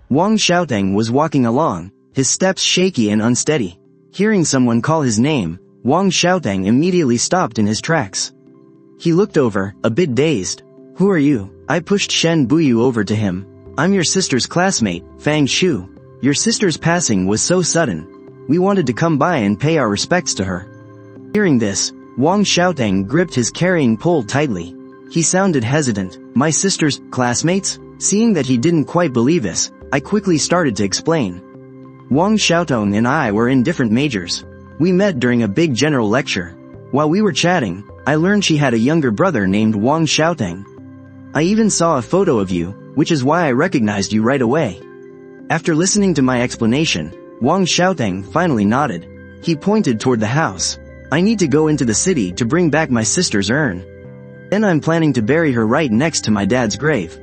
Wang Xiaotong was walking along, his steps shaky and unsteady. Hearing someone call his name, Wang Xiaotong immediately stopped in his tracks. He looked over, a bit dazed. Who are you? I pushed Shen Buyu over to him. I'm your sister's classmate, Fang Shu. Your sister's passing was so sudden. We wanted to come by and pay our respects to her. Hearing this, Wang Xiaotong gripped his carrying pole tightly. He sounded hesitant. My sister's classmates? Seeing that he didn't quite believe us, I quickly started to explain. Wang Xiaotong and I were in different majors. We met during a big general lecture. While we were chatting, I learned she had a younger brother named Wang Xiaotong. I even saw a photo of you, which is why I recognized you right away. After listening to my explanation, Wang Xiaotong finally nodded. He pointed toward the house. I need to go into the city to bring back my sister's urn. Then I'm planning to bury her right next to my dad's grave.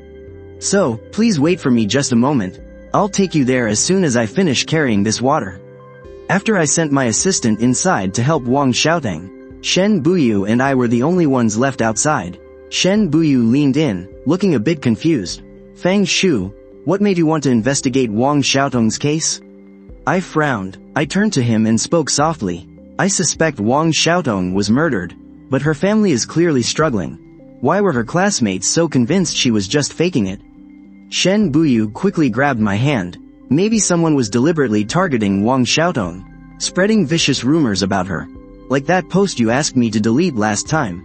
So, please wait for me just a moment. I'll take you there as soon as I finish carrying this water. After I sent my assistant inside to help Wang Xiaotong, Shen Buyu and I were the only ones left outside. Shen Buyu leaned in, looking a bit confused. Fang Shu, what made you want to investigate Wang Xiaotong's case? I frowned. I turned to him and spoke softly. I suspect Wang Xiaotong was murdered, but her family is clearly struggling. Why were her classmates so convinced she was just faking it? Shen Buyu quickly grabbed my hand. Maybe someone was deliberately targeting Wang Xiaotong, spreading vicious rumors about her. Like that post you asked me to delete last time.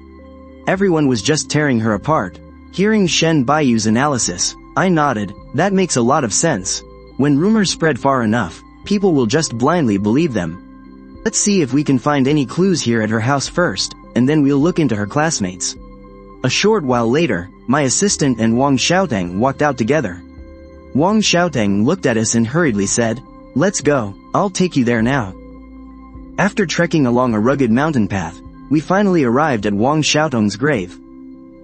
Everyone was just tearing her apart. Hearing Shen Buyu's analysis, I nodded. That makes a lot of sense. When rumors spread far enough, people will just blindly believe them. Let's see if we can find any clues here at her house first, and then we'll look into her classmates. A short while later, my assistant and Wang Xiaotong walked out together. Wang Xiaotong looked at us and hurriedly said, "Let's go, I'll take you there now." After trekking along a rugged mountain path, we finally arrived at Wang Xiaotong's grave.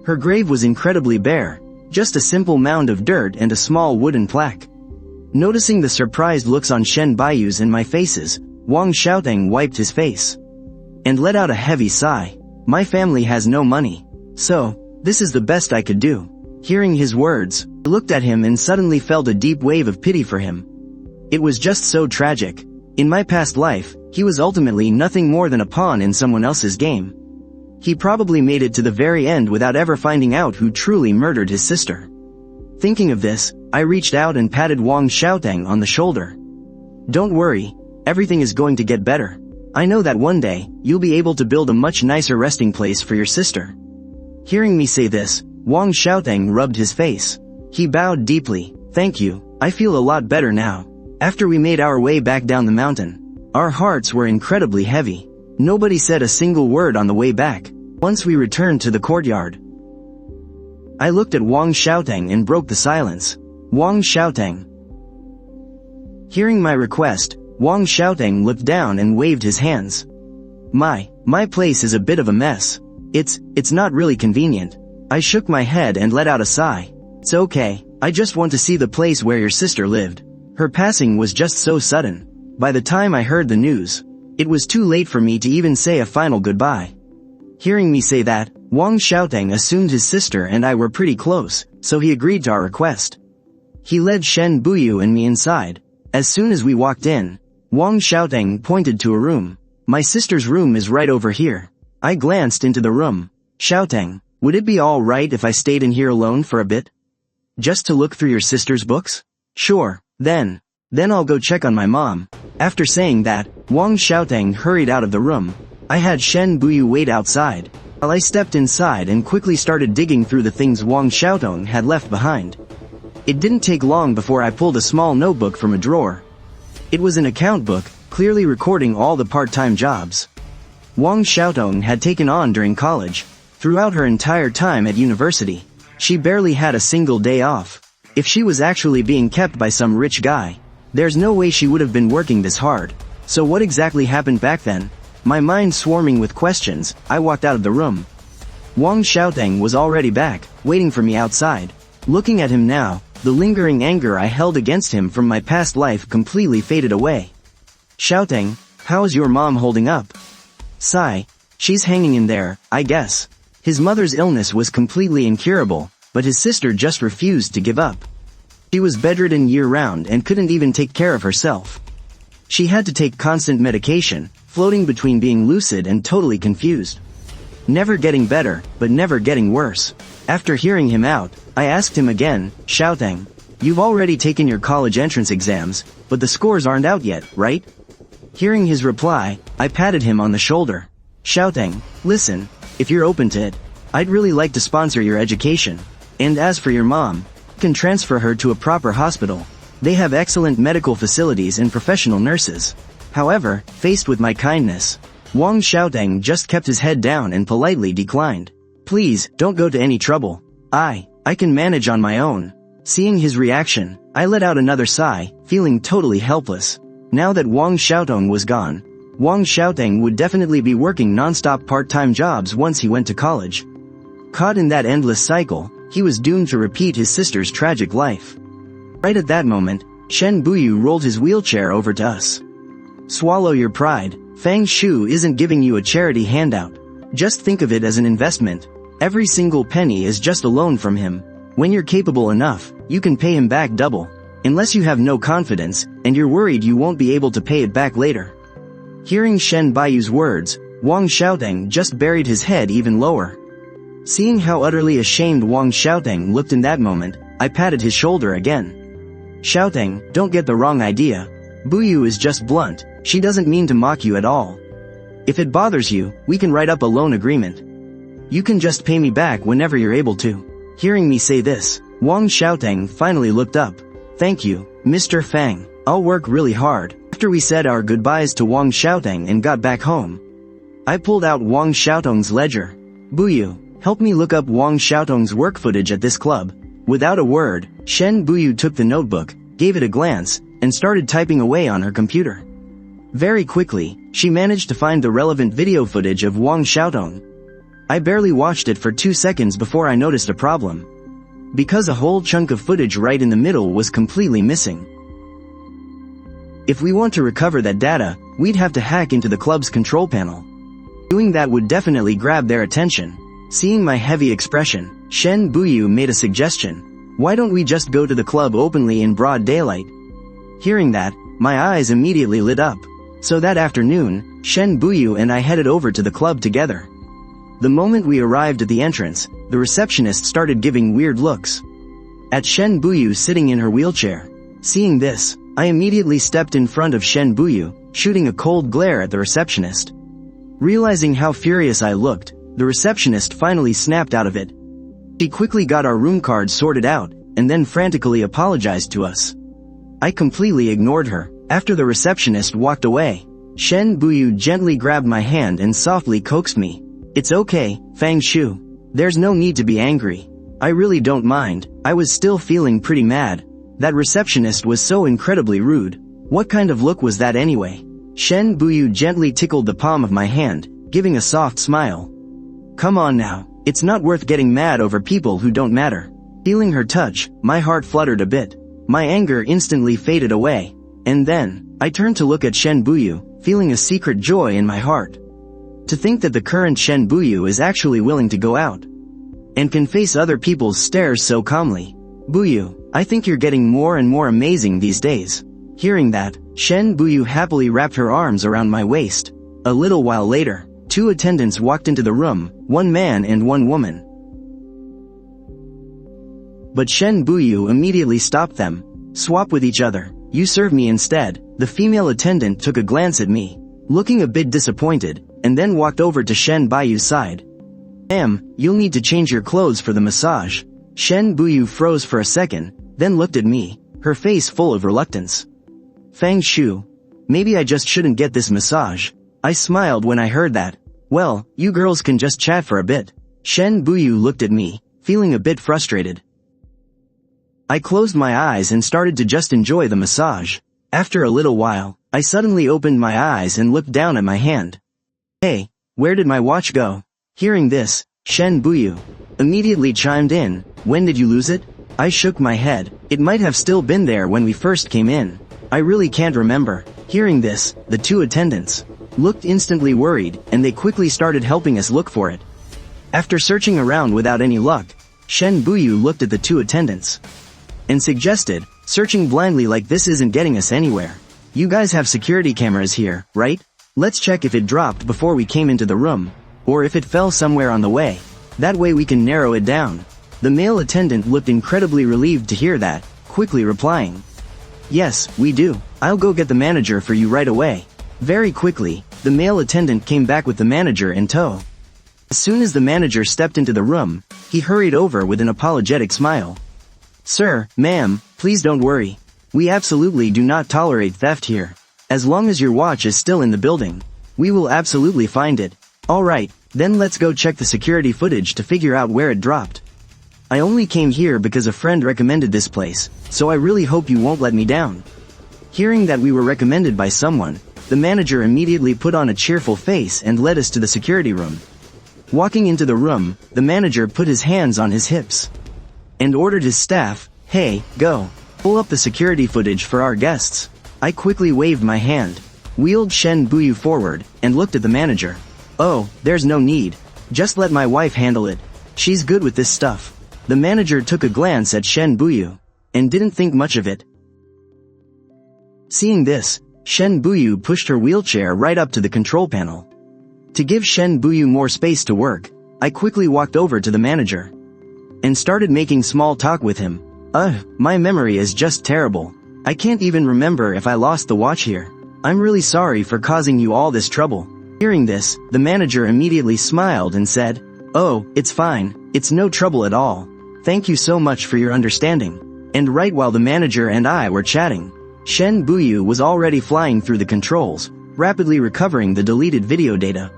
Her grave was incredibly bare, just a simple mound of dirt and a small wooden plaque. Noticing the surprised looks on Shen Buyu's and my faces, Wang Xiaotong wiped his face and let out a heavy sigh. My family has no money, so this is the best I could do. Hearing his words, I looked at him and suddenly felt a deep wave of pity for him. It was just so tragic. In my past life, he was ultimately nothing more than a pawn in someone else's game. He probably made it to the very end without ever finding out who truly murdered his sister. Thinking of this, I reached out and patted Wang Xiaotong on the shoulder. Don't worry, everything is going to get better. I know that one day, you'll be able to build a much nicer resting place for your sister. Hearing me say this, Wang Xiaotong rubbed his face. He bowed deeply. Thank you, I feel a lot better now. After we made our way back down the mountain, our hearts were incredibly heavy. Nobody said a single word on the way back. Once we returned to the courtyard, I looked at Wang Xiaotong and broke the silence. Wang Xiaotong. Hearing my request, Wang Xiaotong looked down and waved his hands. My place is a bit of a mess. It's not really convenient. I shook my head and let out a sigh. It's okay, I just want to see the place where your sister lived. Her passing was just so sudden. By the time I heard the news, it was too late for me to even say a final goodbye. Hearing me say that, Wang Xiaotong assumed his sister and I were pretty close, so he agreed to our request. He led Shen Buyu and me inside. As soon as we walked in, Wang Xiaotong pointed to a room. My sister's room is right over here. I glanced into the room. Xiaotong, would it be all right if I stayed in here alone for a bit? Just to look through your sister's books? Sure, then. Then I'll go check on my mom. After saying that, Wang Xiaoteng hurried out of the room. I had Shen Buyu wait outside, while I stepped inside and quickly started digging through the things Wang Xiaoteng had left behind. It didn't take long before I pulled a small notebook from a drawer. It was an account book, clearly recording all the part-time jobs Wang Xiaoteng had taken on during college. Throughout her entire time at university, she barely had a single day off. If she was actually being kept by some rich guy, there's no way she would have been working this hard. So what exactly happened back then? My mind swarming with questions, I walked out of the room. Wang Xiaoteng was already back, waiting for me outside. Looking at him now, the lingering anger I held against him from my past life completely faded away. Xiaoteng, how's your mom holding up? Sigh. She's hanging in there, I guess. His mother's illness was completely incurable, but his sister just refused to give up. She was bedridden year-round and couldn't even take care of herself. She had to take constant medication, floating between being lucid and totally confused. Never getting better, but never getting worse. After hearing him out, I asked him again, Xiaoteng, you've already taken your college entrance exams, but the scores aren't out yet, right? Hearing his reply, I patted him on the shoulder. Xiaoteng, listen, if you're open to it, I'd really like to sponsor your education. And as for your mom, you can transfer her to a proper hospital. They have excellent medical facilities and professional nurses. However, faced with my kindness, Wang Xiaoteng just kept his head down and politely declined. Please, don't go to any trouble. I can manage on my own. Seeing his reaction, I let out another sigh, feeling totally helpless. Now that Wang Xiaoteng was gone, Wang Xiaoteng would definitely be working non-stop part-time jobs once he went to college. Caught in that endless cycle, he was doomed to repeat his sister's tragic life. Right at that moment, Shen Buyu rolled his wheelchair over to us. Swallow your pride. Fang Shu isn't giving you a charity handout. Just think of it as an investment. Every single penny is just a loan from him. When you're capable enough, you can pay him back double. Unless you have no confidence, and you're worried you won't be able to pay it back later. Hearing Shen Buyu's words, Wang Xiaoteng just buried his head even lower. Seeing how utterly ashamed Wang Xiaoteng looked in that moment, I patted his shoulder again. Xiaoteng, don't get the wrong idea. Buyu is just blunt, she doesn't mean to mock you at all. If it bothers you, we can write up a loan agreement. You can just pay me back whenever you're able to. Hearing me say this, Wang Xiaoteng finally looked up. Thank you, Mr. Fang. I'll work really hard. After we said our goodbyes to Wang Xiaoteng and got back home, I pulled out Wang Xiaoteng's ledger. Buyu, help me look up Wang Xiaoteng's work footage at this club. Without a word, Shen Buyu took the notebook, gave it a glance, and started typing away on her computer. Very quickly, she managed to find the relevant video footage of Wang Xiaoteng. I barely watched it for 2 seconds before I noticed a problem. Because a whole chunk of footage right in the middle was completely missing. If we want to recover that data, we'd have to hack into the club's control panel. Doing that would definitely grab their attention. Seeing my heavy expression, Shen Buyu made a suggestion. Why don't we just go to the club openly in broad daylight? Hearing that, my eyes immediately lit up. So that afternoon, Shen Buyu and I headed over to the club together. The moment we arrived at the entrance, the receptionist started giving weird looks at Shen Buyu sitting in her wheelchair. Seeing this, I immediately stepped in front of Shen Buyu, shooting a cold glare at the receptionist. Realizing how furious I looked, the receptionist finally snapped out of it. She quickly got our room cards sorted out, and then frantically apologized to us. I completely ignored her. After the receptionist walked away, Shen Buyu gently grabbed my hand and softly coaxed me. It's okay, Fang Shu. There's no need to be angry. I really don't mind. I was still feeling pretty mad. That receptionist was so incredibly rude. What kind of look was that anyway? Shen Buyu gently tickled the palm of my hand, giving a soft smile. Come on now, it's not worth getting mad over people who don't matter. Feeling her touch, my heart fluttered a bit. My anger instantly faded away. And then, I turned to look at Shen Buyu, feeling a secret joy in my heart. To think that the current Shen Buyu is actually willing to go out and can face other people's stares so calmly. Buyu, I think you're getting more and more amazing these days. Hearing that, Shen Buyu happily wrapped her arms around my waist. A little while later, 2 attendants walked into the room, 1 man and 1 woman. But Shen Buyu immediately stopped them. Swap with each other. You serve me instead." The female attendant took a glance at me, looking a bit disappointed, and then walked over to Shen Buyu's side. "Ma'am, you'll need to change your clothes for the massage." Shen Buyu froze for a second, then looked at me, her face full of reluctance. "Fang Shu. Maybe I just shouldn't get this massage." I smiled when I heard that. "Well, you girls can just chat for a bit." Shen Buyu looked at me, feeling a bit frustrated. I closed my eyes and started to just enjoy the massage. After a little while, I suddenly opened my eyes and looked down at my hand. "Hey, where did my watch go?" Hearing this, Shen Buyu immediately chimed in. "When did you lose it?" I shook my head. "It might have still been there when we first came in. I really can't remember." Hearing this, the two attendants looked instantly worried, and they quickly started helping us look for it. After searching around without any luck, Shen Buyu looked at the two attendants and suggested, "Searching blindly like this isn't getting us anywhere. You guys have security cameras here, right? Let's check if it dropped before we came into the room, or if it fell somewhere on the way. That way we can narrow it down." The male attendant looked incredibly relieved to hear that, quickly replying, "Yes, we do. I'll go get the manager for you right away." Very quickly, the male attendant came back with the manager in tow. As soon as the manager stepped into the room, he hurried over with an apologetic smile. "Sir, ma'am, please don't worry. We absolutely do not tolerate theft here. As long as your watch is still in the building, we will absolutely find it." "Alright, then let's go check the security footage to figure out where it dropped. I only came here because a friend recommended this place, so I really hope you won't let me down." Hearing that we were recommended by someone, the manager immediately put on a cheerful face and led us to the security room. Walking into the room, the manager put his hands on his hips and ordered his staff, "Hey, go. Pull up the security footage for our guests." I quickly waved my hand, wheeled Shen Buyu forward, and looked at the manager. "Oh, there's no need. Just let my wife handle it. She's good with this stuff." The manager took a glance at Shen Buyu and didn't think much of it. Seeing this, Shen Buyu pushed her wheelchair right up to the control panel. To give Shen Buyu more space to work, I quickly walked over to the manager and started making small talk with him. My memory is just terrible. I can't even remember if I lost the watch here. I'm really sorry for causing you all this trouble." Hearing this, the manager immediately smiled and said, "Oh, it's fine. It's no trouble at all. Thank you so much for your understanding." And right while the manager and I were chatting, Shen Buyu was already flying through the controls, rapidly recovering the deleted video data.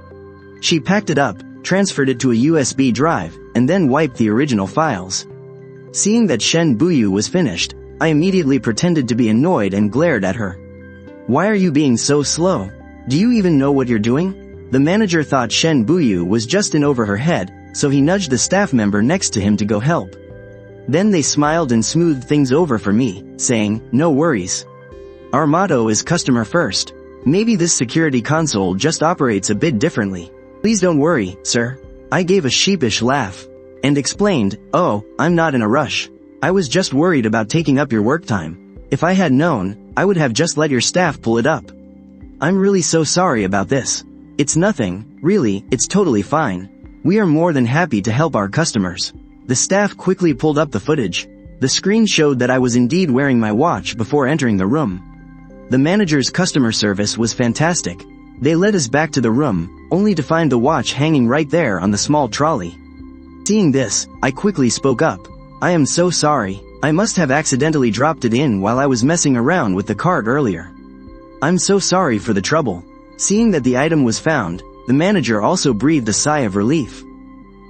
She packed it up, transferred it to a USB drive, and then wiped the original files. Seeing that Shen Buyu was finished, I immediately pretended to be annoyed and glared at her. "Why are you being so slow? Do you even know what you're doing?" The manager thought Shen Buyu was just in over her head, so he nudged the staff member next to him to go help. Then they smiled and smoothed things over for me, saying, "No worries. Our motto is customer first. Maybe this security console just operates a bit differently. Please don't worry, sir." I gave a sheepish laugh and explained, "Oh, I'm not in a rush. I was just worried about taking up your work time. If I had known, I would have just let your staff pull it up. I'm really so sorry about this. It's nothing, really, it's totally fine. We are more than happy to help our customers." The staff quickly pulled up the footage. The screen showed that I was indeed wearing my watch before entering the room. The manager's customer service was fantastic. They led us back to the room, only to find the watch hanging right there on the small trolley. Seeing this, I quickly spoke up. "I am so sorry. I must have accidentally dropped it in while I was messing around with the card earlier. I'm so sorry for the trouble." Seeing that the item was found, the manager also breathed a sigh of relief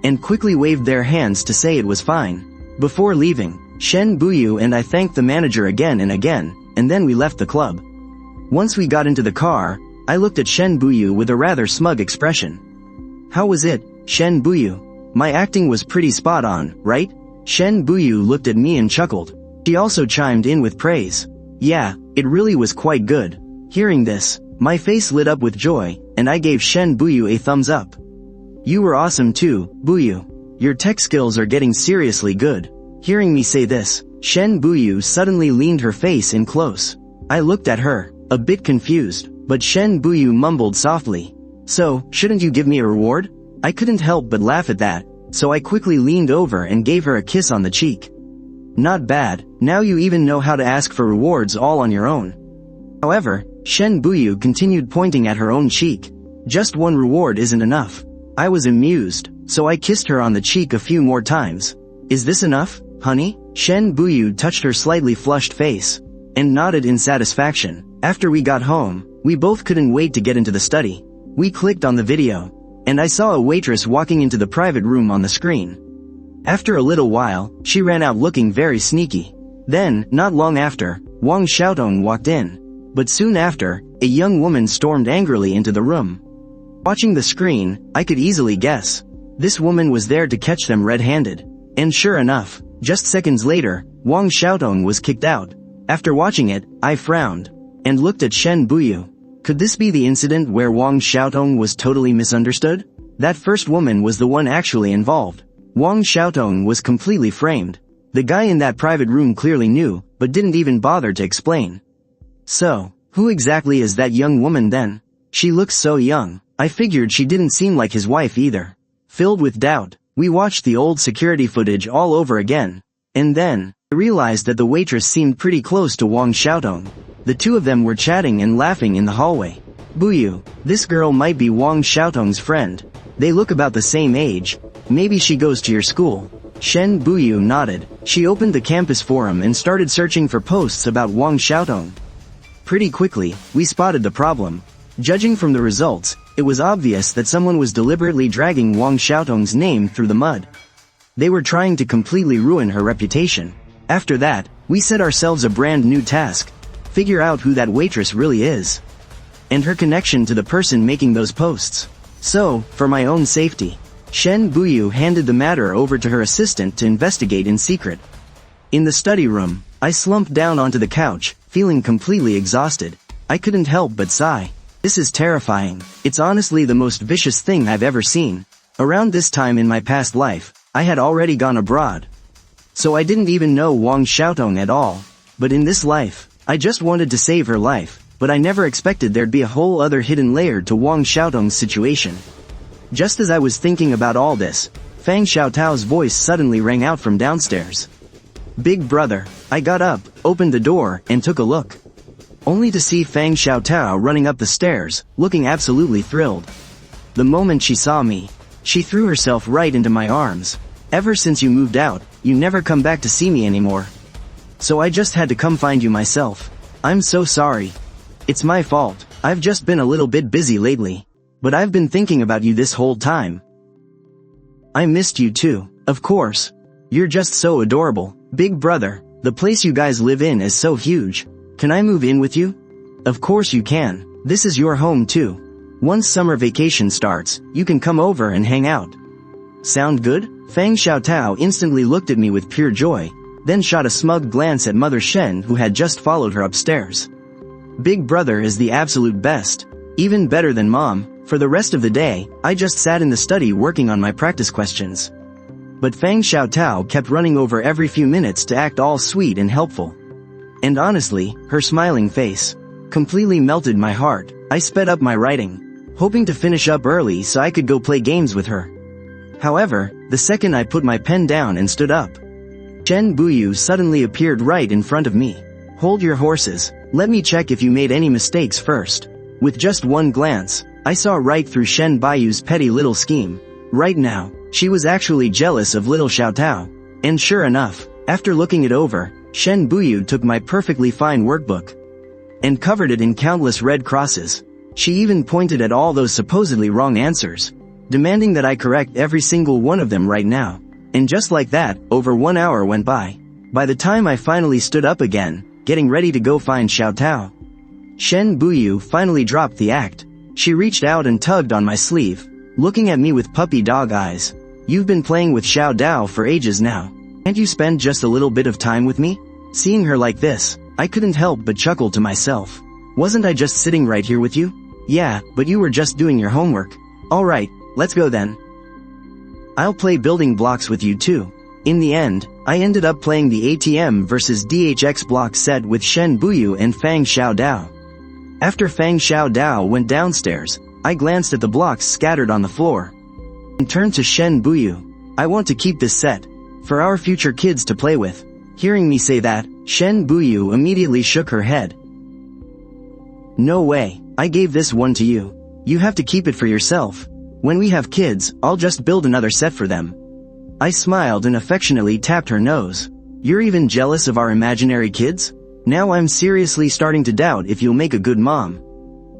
and quickly waved their hands to say it was fine. Before leaving, Shen Buyu and I thanked the manager again and again, and then we left the club. Once we got into the car, I looked at Shen Buyu with a rather smug expression. "How was it, Shen Buyu? My acting was pretty spot on, right?" Shen Buyu looked at me and chuckled. She also chimed in with praise. "Yeah, it really was quite good." Hearing this, my face lit up with joy, and I gave Shen Buyu a thumbs up. "You were awesome too, Buyu. Your tech skills are getting seriously good." Hearing me say this, Shen Buyu suddenly leaned her face in close. I looked at her, a bit confused, but Shen Buyu mumbled softly, "So, shouldn't you give me a reward?" I couldn't help but laugh at that, so I quickly leaned over and gave her a kiss on the cheek. "Not bad, Now you even know how to ask for rewards all on your own. However, Shen Buyu continued pointing at her own cheek. Just one reward isn't enough. I was amused, so I kissed her on the cheek a few more times. Is this enough, honey? Shen Buyu touched her slightly flushed face, and nodded in satisfaction. After we got home, we both couldn't wait to get into the study. We clicked on the video, and I saw a waitress walking into the private room on the screen. After a little while, she ran out looking very sneaky. Then, not long after, Wang Xiaotong walked in. But soon after, a young woman stormed angrily into the room. Watching the screen, I could easily guess. This woman was there to catch them red-handed. And sure enough, just seconds later, Wang Xiaotong was kicked out. After watching it, I frowned, and looked at Shen Buyu. Could this be the incident where Wang Xiaotong was totally misunderstood? That first woman was the one actually involved. Wang Xiaotong was completely framed. The guy in that private room clearly knew, but didn't even bother to explain. So, who exactly is that young woman then? She looks so young. I figured she didn't seem like his wife either. Filled with doubt, we watched the old security footage all over again. And then, I realized that the waitress seemed pretty close to Wang Xiaotong. The two of them were chatting and laughing in the hallway. Buyu, this girl might be Wang Xiaotong's friend. They look about the same age. Maybe she goes to your school. Shen Buyu nodded. She opened the campus forum and started searching for posts about Wang Xiaotong. Pretty quickly, we spotted the problem. Judging from the results, it was obvious that someone was deliberately dragging Wang Xiaotong's name through the mud. They were trying to completely ruin her reputation. After that, we set ourselves a brand new task. Figure out who that waitress really is. And her connection to the person making those posts. So, for my own safety, Shen Buyu handed the matter over to her assistant to investigate in secret. In the study room, I slumped down onto the couch, feeling completely exhausted. I couldn't help but sigh. This is terrifying. It's honestly the most vicious thing I've ever seen. Around this time in my past life, I had already gone abroad. So I didn't even know Wang Xiaotong at all. But in this life, I just wanted to save her life, but I never expected there'd be a whole other hidden layer to Wang Xiaotong's situation. Just as I was thinking about all this, Fang Xiaotao's voice suddenly rang out from downstairs. Big brother. I got up, opened the door, and took a look. Only to see Fang Xiaotao running up the stairs, looking absolutely thrilled. The moment she saw me, she threw herself right into my arms. Ever since you moved out, you never come back to see me anymore. So I just had to come find you myself. I'm so sorry. It's my fault. I've just been a little bit busy lately. But I've been thinking about you this whole time. I missed you too, of course. You're just so adorable. Big brother, the place you guys live in is so huge. Can I move in with you? Of course you can. This is your home too. Once summer vacation starts, you can come over and hang out. Sound good? Fang Xiaotao instantly looked at me with pure joy, then shot a smug glance at Mother Shen who had just followed her upstairs. Big brother is the absolute best. Even better than mom. For the rest of the day, I just sat in the study working on my practice questions. But Fang Xiaotao kept running over every few minutes to act all sweet and helpful. And honestly, her smiling face completely melted my heart. I sped up my writing, hoping to finish up early so I could go play games with her. However, the second I put my pen down and stood up, Shen Buyu suddenly appeared right in front of me. Hold your horses. Let me check if you made any mistakes first. With just one glance, I saw right through Shen Buyu's petty little scheme. Right now, she was actually jealous of little Xiaotao. And sure enough, after looking it over, Shen Buyu took my perfectly fine workbook and covered it in countless red crosses. She even pointed at all those supposedly wrong answers, demanding that I correct every single one of them right now. And just like that, over 1 hour went by. By the time I finally stood up again, getting ready to go find Xiaotao, Shen Buyu finally dropped the act. She reached out and tugged on my sleeve, looking at me with puppy dog eyes. You've been playing with Xiao Dao for ages now. Can't you spend just a little bit of time with me? Seeing her like this, I couldn't help but chuckle to myself. Wasn't I just sitting right here with you? Yeah, but you were just doing your homework. Alright, let's go then. I'll play building blocks with you too. In the end, I ended up playing the ATM vs DHX block set with Shen Buyu and Fang Xiaodao. After Fang Xiaodao went downstairs, I glanced at the blocks scattered on the floor and turned to Shen Buyu. I want to keep this set for our future kids to play with. Hearing me say that, Shen Buyu immediately shook her head. No way, I gave this one to you. You have to keep it for yourself. When we have kids, I'll just build another set for them. I smiled and affectionately tapped her nose. You're even jealous of our imaginary kids? Now I'm seriously starting to doubt if you'll make a good mom.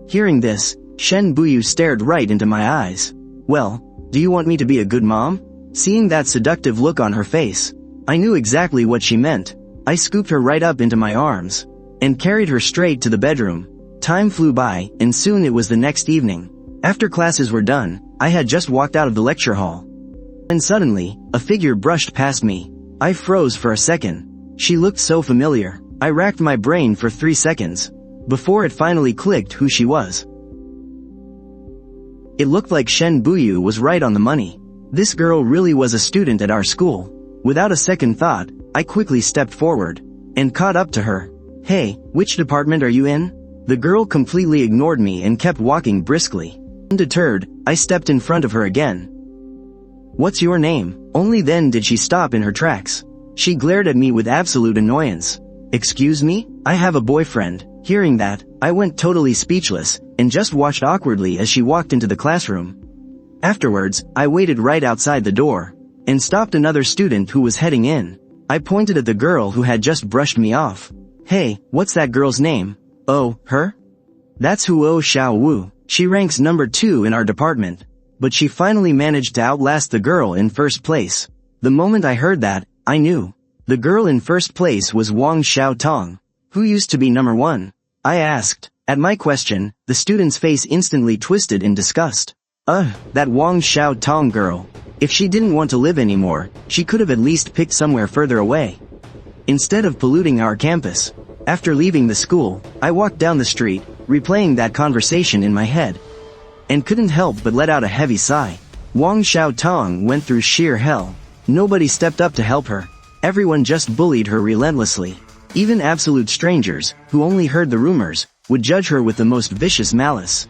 Hearing this, Shen Buyu stared right into my eyes. Well, do you want me to be a good mom? Seeing that seductive look on her face, I knew exactly what she meant. I scooped her right up into my arms and carried her straight to the bedroom. Time flew by, and soon it was the next evening. After classes were done, I had just walked out of the lecture hall. And suddenly, a figure brushed past me. I froze for a second. She looked so familiar. I racked my brain for 3 seconds before it finally clicked who she was. It looked like Shen Buyu was right on the money. This girl really was a student at our school. Without a second thought, I quickly stepped forward and caught up to her. Hey, which department are you in? The girl completely ignored me and kept walking briskly. Undeterred, I stepped in front of her again. What's your name? Only then did she stop in her tracks. She glared at me with absolute annoyance. Excuse me? I have a boyfriend. Hearing that, I went totally speechless and just watched awkwardly as she walked into the classroom. Afterwards, I waited right outside the door and stopped another student who was heading in. I pointed at the girl who had just brushed me off. Hey, what's that girl's name? Oh, her? That's Huo Xiaowu. She ranks number 2 in our department. But she finally managed to outlast the girl in first place. The moment I heard that, I knew. The girl in first place was Wang Xiaotong. Who used to be number 1? I asked. At my question, the student's face instantly twisted in disgust. That Wang Xiaotong girl. If she didn't want to live anymore, she could have at least picked somewhere further away, instead of polluting our campus. After leaving the school, I walked down the street, replaying that conversation in my head, and couldn't help but let out a heavy sigh. Wang Xiaotong went through sheer hell. Nobody stepped up to help her. Everyone just bullied her relentlessly. Even absolute strangers, who only heard the rumors, would judge her with the most vicious malice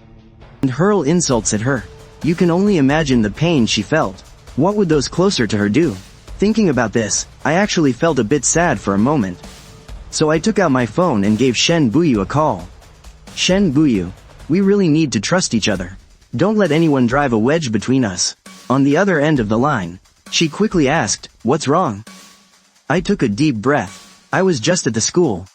and hurl insults at her. You can only imagine the pain she felt. What would those closer to her do? Thinking about this, I actually felt a bit sad for a moment. So I took out my phone and gave Shen Buyu a call. Shen Buyu, we really need to trust each other. Don't let anyone drive a wedge between us. On the other end of the line, she quickly asked, what's wrong? I took a deep breath. I was just at the school,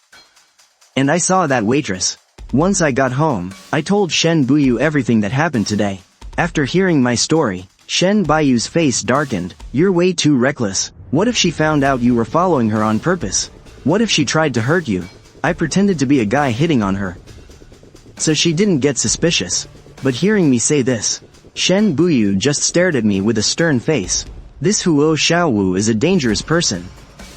and I saw that waitress. Once I got home, I told Shen Buyu everything that happened today. After hearing my story, Shen Buyu's face darkened. You're way too reckless. What if she found out you were following her on purpose? What if she tried to hurt you? I pretended to be a guy hitting on her, so she didn't get suspicious. But hearing me say this, Shen Buyu just stared at me with a stern face. This Huo Xiaowu is a dangerous person.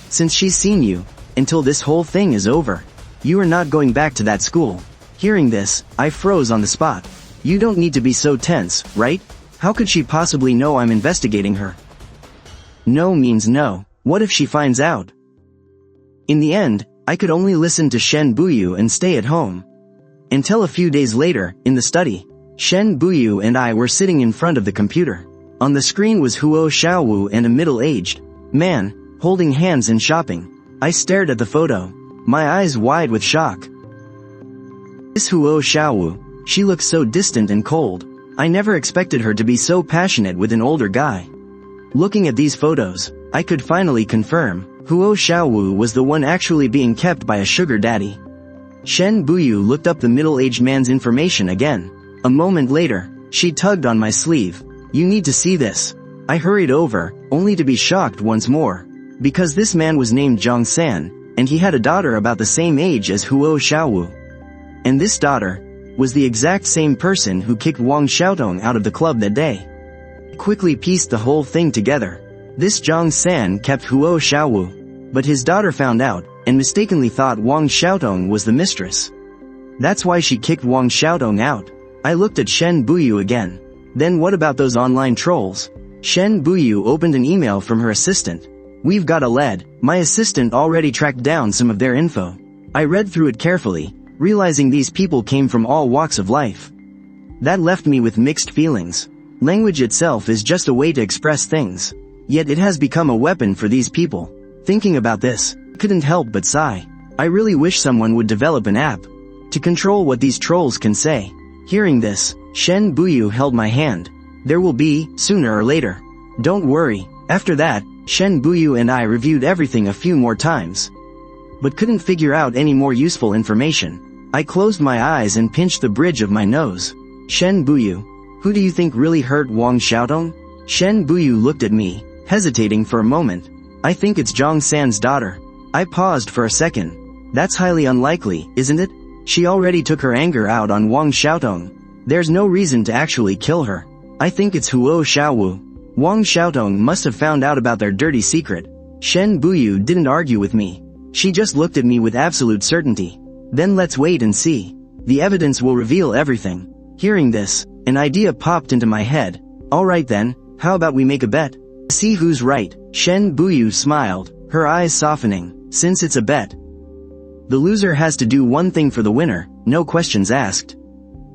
Since she's seen you, until this whole thing is over, you are not going back to that school. Hearing this, I froze on the spot. You don't need to be so tense, right? How could she possibly know I'm investigating her? No means no. What if she finds out? In the end, I could only listen to Shen Buyu and stay at home. Until a few days later, in the study, Shen Buyu and I were sitting in front of the computer. On the screen was Huo Xiaowu and a middle-aged man, holding hands and shopping. I stared at the photo, my eyes wide with shock. This Huo Xiaowu, she looked so distant and cold. I never expected her to be so passionate with an older guy. Looking at these photos, I could finally confirm, Huo Xiaowu was the one actually being kept by a sugar daddy. Shen Buyu looked up the middle-aged man's information again. A moment later, she tugged on my sleeve. You need to see this. I hurried over, only to be shocked once more. Because this man was named Zhang San, and he had a daughter about the same age as Huo Xiaowu. And this daughter was the exact same person who kicked Wang Xiaotong out of the club that day. I quickly pieced the whole thing together. This Zhang San kept Huo Xiaowu, but his daughter found out, and mistakenly thought Wang Xiaotong was the mistress. That's why she kicked Wang Xiaotong out. I looked at Shen Buyu again. Then what about those online trolls? Shen Buyu opened an email from her assistant. We've got a lead. My assistant already tracked down some of their info. I read through it carefully, realizing these people came from all walks of life. That left me with mixed feelings. Language itself is just a way to express things, yet it has become a weapon for these people. Thinking about this, I couldn't help but sigh. I really wish someone would develop an app to control what these trolls can say. Hearing this, Shen Buyu held my hand. There will be, sooner or later. Don't worry. After that, Shen Buyu and I reviewed everything a few more times, but couldn't figure out any more useful information. I closed my eyes and pinched the bridge of my nose. Shen Buyu, who do you think really hurt Wang Xiaodong? Shen Buyu looked at me, hesitating for a moment. I think it's Zhang San's daughter. I paused for a second. That's highly unlikely, isn't it? She already took her anger out on Wang Xiaodong. There's no reason to actually kill her. I think it's Huo Xiaowu. Wang Xiaodong must have found out about their dirty secret. Shen Buyu didn't argue with me. She just looked at me with absolute certainty. Then let's wait and see. The evidence will reveal everything. Hearing this, an idea popped into my head. Alright then, how about we make a bet? See who's right. Shen Buyu smiled, her eyes softening. Since it's a bet, the loser has to do one thing for the winner, no questions asked.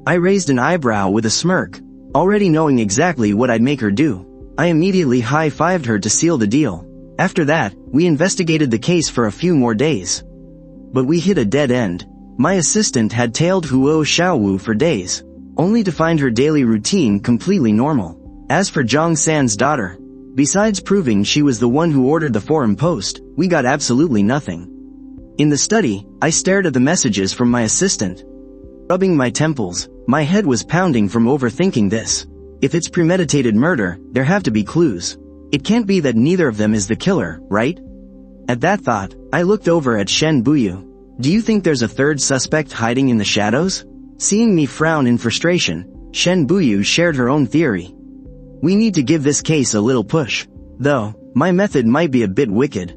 I raised an eyebrow with a smirk, already knowing exactly what I'd make her do. I immediately high-fived her to seal the deal. After that, we investigated the case for a few more days. But we hit a dead end. My assistant had tailed Huo Xiaowu for days, only to find her daily routine completely normal. As for Zhang San's daughter, besides proving she was the one who ordered the forum post, we got absolutely nothing. In the study, I stared at the messages from my assistant, rubbing my temples. My head was pounding from overthinking this. If it's premeditated murder, there have to be clues. It can't be that neither of them is the killer, right? At that thought, I looked over at Shen Buyu. Do you think there's a third suspect hiding in the shadows? Seeing me frown in frustration, Shen Buyu shared her own theory. We need to give this case a little push. Though, my method might be a bit wicked.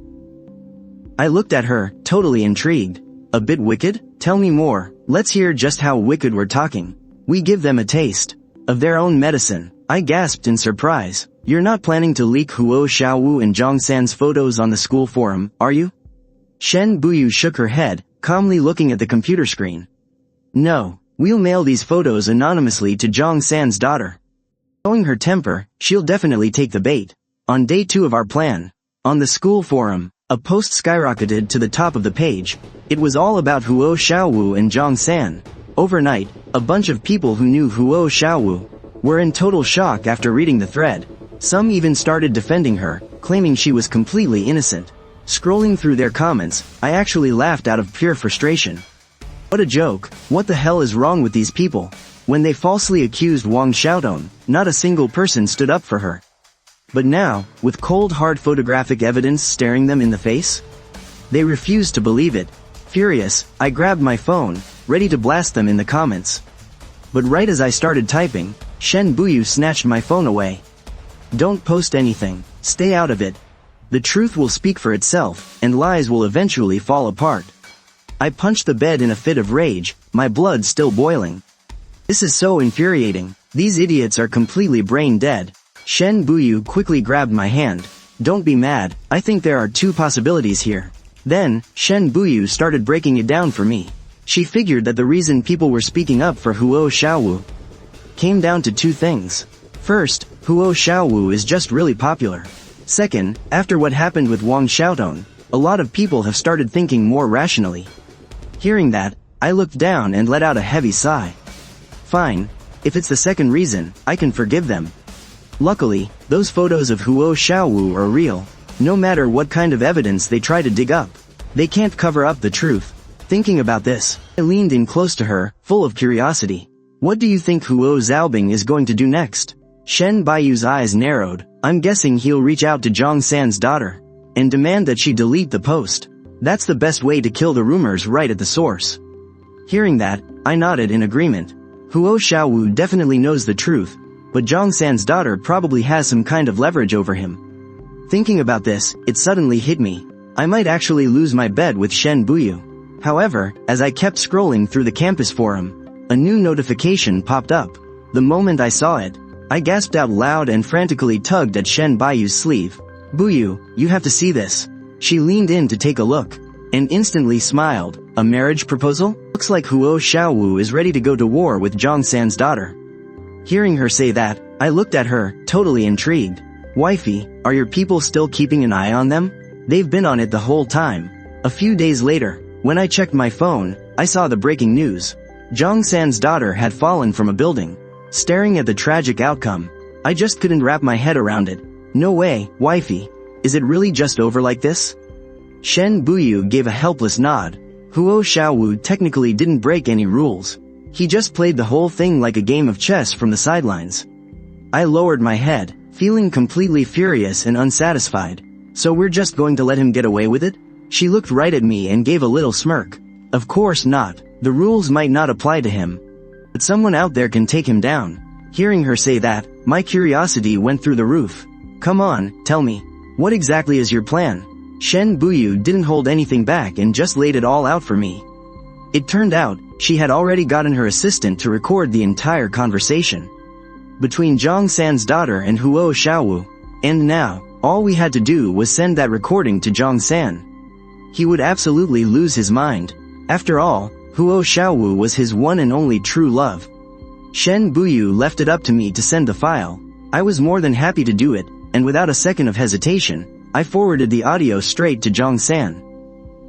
I looked at her, totally intrigued. A bit wicked? Tell me more. Let's hear just how wicked we're talking. We give them a taste of their own medicine. I gasped in surprise. You're not planning to leak Huo Xiaowu and Zhang San's photos on the school forum, are you? Shen Buyu shook her head, calmly looking at the computer screen. No, we'll mail these photos anonymously to Zhang San's daughter. Knowing her temper, she'll definitely take the bait. On day 2 of our plan, on the school forum, a post skyrocketed to the top of the page. It was all about Huo Xiaowu and Zhang San. Overnight, a bunch of people who knew Huo Xiaowu were in total shock after reading the thread. Some even started defending her, claiming she was completely innocent. Scrolling through their comments, I actually laughed out of pure frustration. What a joke. What the hell is wrong with these people? When they falsely accused Wang Xiaodong, not a single person stood up for her. But now, with cold hard photographic evidence staring them in the face, they refused to believe it. Furious, I grabbed my phone, ready to blast them in the comments. But right as I started typing, Shen Buyu snatched my phone away. Don't post anything. Stay out of it. The truth will speak for itself, and lies will eventually fall apart. I punched the bed in a fit of rage, my blood still boiling. This is so infuriating. These idiots are completely brain dead. Shen Buyu quickly grabbed my hand. Don't be mad, I think there are 2 possibilities here. Then, Shen Buyu started breaking it down for me. She figured that the reason people were speaking up for Huo Xiaowu came down to 2 things. First, Huo Xiaowu is just really popular. Second, after what happened with Wang Xiaodong, a lot of people have started thinking more rationally. Hearing that, I looked down and let out a heavy sigh. Fine, if it's the second reason, I can forgive them. Luckily, those photos of Huo Xiaowu are real. No matter what kind of evidence they try to dig up, they can't cover up the truth. Thinking about this, I leaned in close to her, full of curiosity. What do you think Huo Xiaobing is going to do next? Shen Buyu's eyes narrowed. I'm guessing he'll reach out to Zhang San's daughter and demand that she delete the post. That's the best way to kill the rumors right at the source. Hearing that, I nodded in agreement. Huo Xiaowu definitely knows the truth, but Zhang San's daughter probably has some kind of leverage over him. Thinking about this, it suddenly hit me. I might actually lose my bet with Shen Buyu. However, as I kept scrolling through the campus forum, a new notification popped up. The moment I saw it, I gasped out loud and frantically tugged at Shen Buyu's sleeve. Buyu, you have to see this. She leaned in to take a look, and instantly smiled. A marriage proposal? Looks like Huo Xiaowu is ready to go to war with Zhang San's daughter. Hearing her say that, I looked at her, totally intrigued. Wifey, are your people still keeping an eye on them? They've been on it the whole time. A few days later, when I checked my phone, I saw the breaking news. Zhang San's daughter had fallen from a building. Staring at the tragic outcome, I just couldn't wrap my head around it. No way, wifey. Is it really just over like this? Shen Buyu gave a helpless nod. Huo Xiaowu technically didn't break any rules. He just played the whole thing like a game of chess from the sidelines. I lowered my head, feeling completely furious and unsatisfied. So we're just going to let him get away with it? She looked right at me and gave a little smirk. Of course not. The rules might not apply to him, but someone out there can take him down. Hearing her say that, my curiosity went through the roof. Come on, tell me. What exactly is your plan? Shen Buyu didn't hold anything back and just laid it all out for me. It turned out, she had already gotten her assistant to record the entire conversation between Zhang San's daughter and Huo Xiaowu. And now, all we had to do was send that recording to Zhang San. He would absolutely lose his mind. After all, Huo Xiaowu was his one and only true love. Shen Buyu left it up to me to send the file. I was more than happy to do it, and without a second of hesitation, I forwarded the audio straight to Zhang San.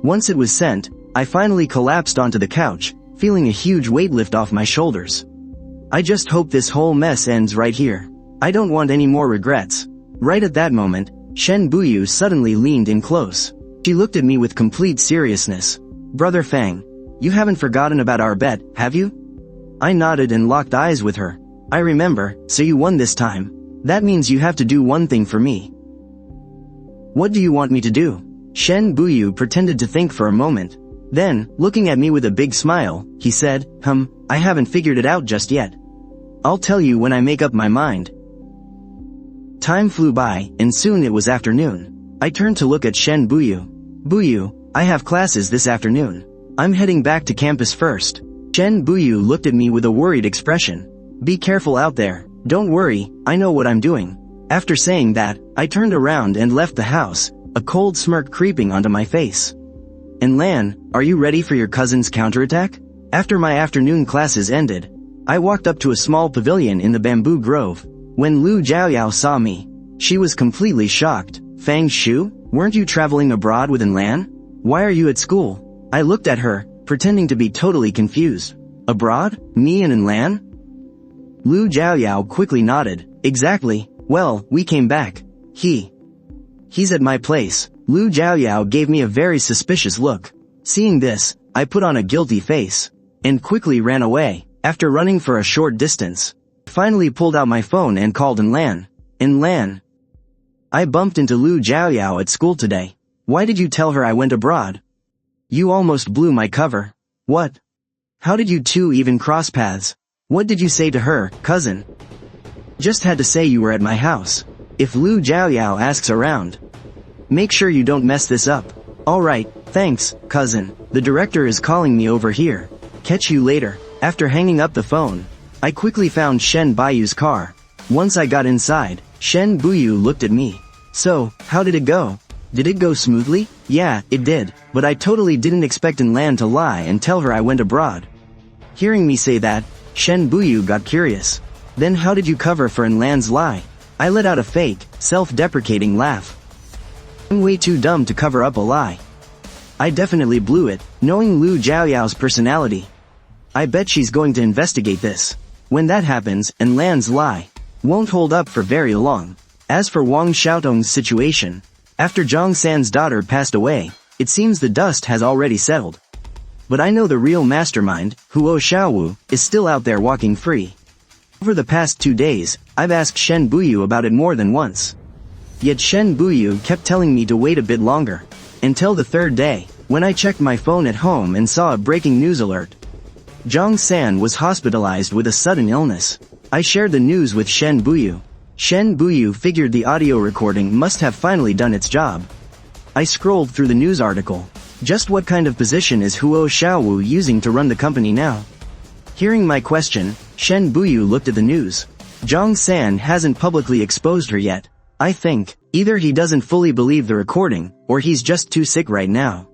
Once it was sent, I finally collapsed onto the couch, feeling a huge weight lift off my shoulders. I just hope this whole mess ends right here. I don't want any more regrets. Right at that moment, Shen Buyu suddenly leaned in close. She looked at me with complete seriousness. Brother Fang, you haven't forgotten about our bet, have you? I nodded and locked eyes with her. I remember, so you won this time. That means you have to do one thing for me. What do you want me to do? Shen Buyu pretended to think for a moment. Then, looking at me with a big smile, he said, I haven't figured it out just yet. I'll tell you when I make up my mind. Time flew by, and soon it was afternoon. I turned to look at Shen Buyu. Buyu, I have classes this afternoon. I'm heading back to campus first. Shen Buyu looked at me with a worried expression. Be careful out there. Don't worry, I know what I'm doing. After saying that, I turned around and left the house, a cold smirk creeping onto my face. And Lan, are you ready for your cousin's counterattack? After my afternoon classes ended, I walked up to a small pavilion in the bamboo grove. When Lu Jiaoyao saw me, she was completely shocked. Fang Shu, weren't you traveling abroad with Lan? Why are you at school? I looked at her, pretending to be totally confused. Abroad? Me and Lan? Lu Jiaoyao quickly nodded. Exactly. Well, we came back. He's at my place. Lu Jiaoyao gave me a very suspicious look. Seeing this, I put on a guilty face and quickly ran away. After running for a short distance, I finally pulled out my phone and called Lan. Lan, I bumped into Lu Jiaoyao at school today. Why did you tell her I went abroad? You almost blew my cover. What? How did you two even cross paths? What did you say to her, cousin? Just had to say you were at my house. If Lu Jiaoyao asks around, make sure you don't mess this up. Alright, thanks, cousin. The director is calling me over here. Catch you later. After hanging up the phone, I quickly found Shen Buyu's car. Once I got inside, Shen Buyu looked at me. So, how did it go? Did it go smoothly? Yeah, it did, but I totally didn't expect Lan to lie and tell her I went abroad. Hearing me say that, Shen Buyu got curious. Then how did you cover for Lan's lie? I let out a fake, self-deprecating laugh. I'm way too dumb to cover up a lie. I definitely blew it, knowing Lu Jiaoyao's personality. I bet she's going to investigate this. When that happens, Lan's lie won't hold up for very long. As for Wang Xiaotong's situation, after Zhang San's daughter passed away, it seems the dust has already settled. But I know the real mastermind, Huo Xiaowu, is still out there walking free. Over the past 2 days, I've asked Shen Buyu about it more than once. Yet Shen Buyu kept telling me to wait a bit longer. Until the third day, when I checked my phone at home and saw a breaking news alert. Zhang San was hospitalized with a sudden illness. I shared the news with Shen Buyu. Shen Buyu figured the audio recording must have finally done its job. I scrolled through the news article. Just what kind of position is Huo Xiaowu using to run the company now? Hearing my question, Shen Buyu looked at the news. Zhang San hasn't publicly exposed her yet. I think, either he doesn't fully believe the recording, or he's just too sick right now.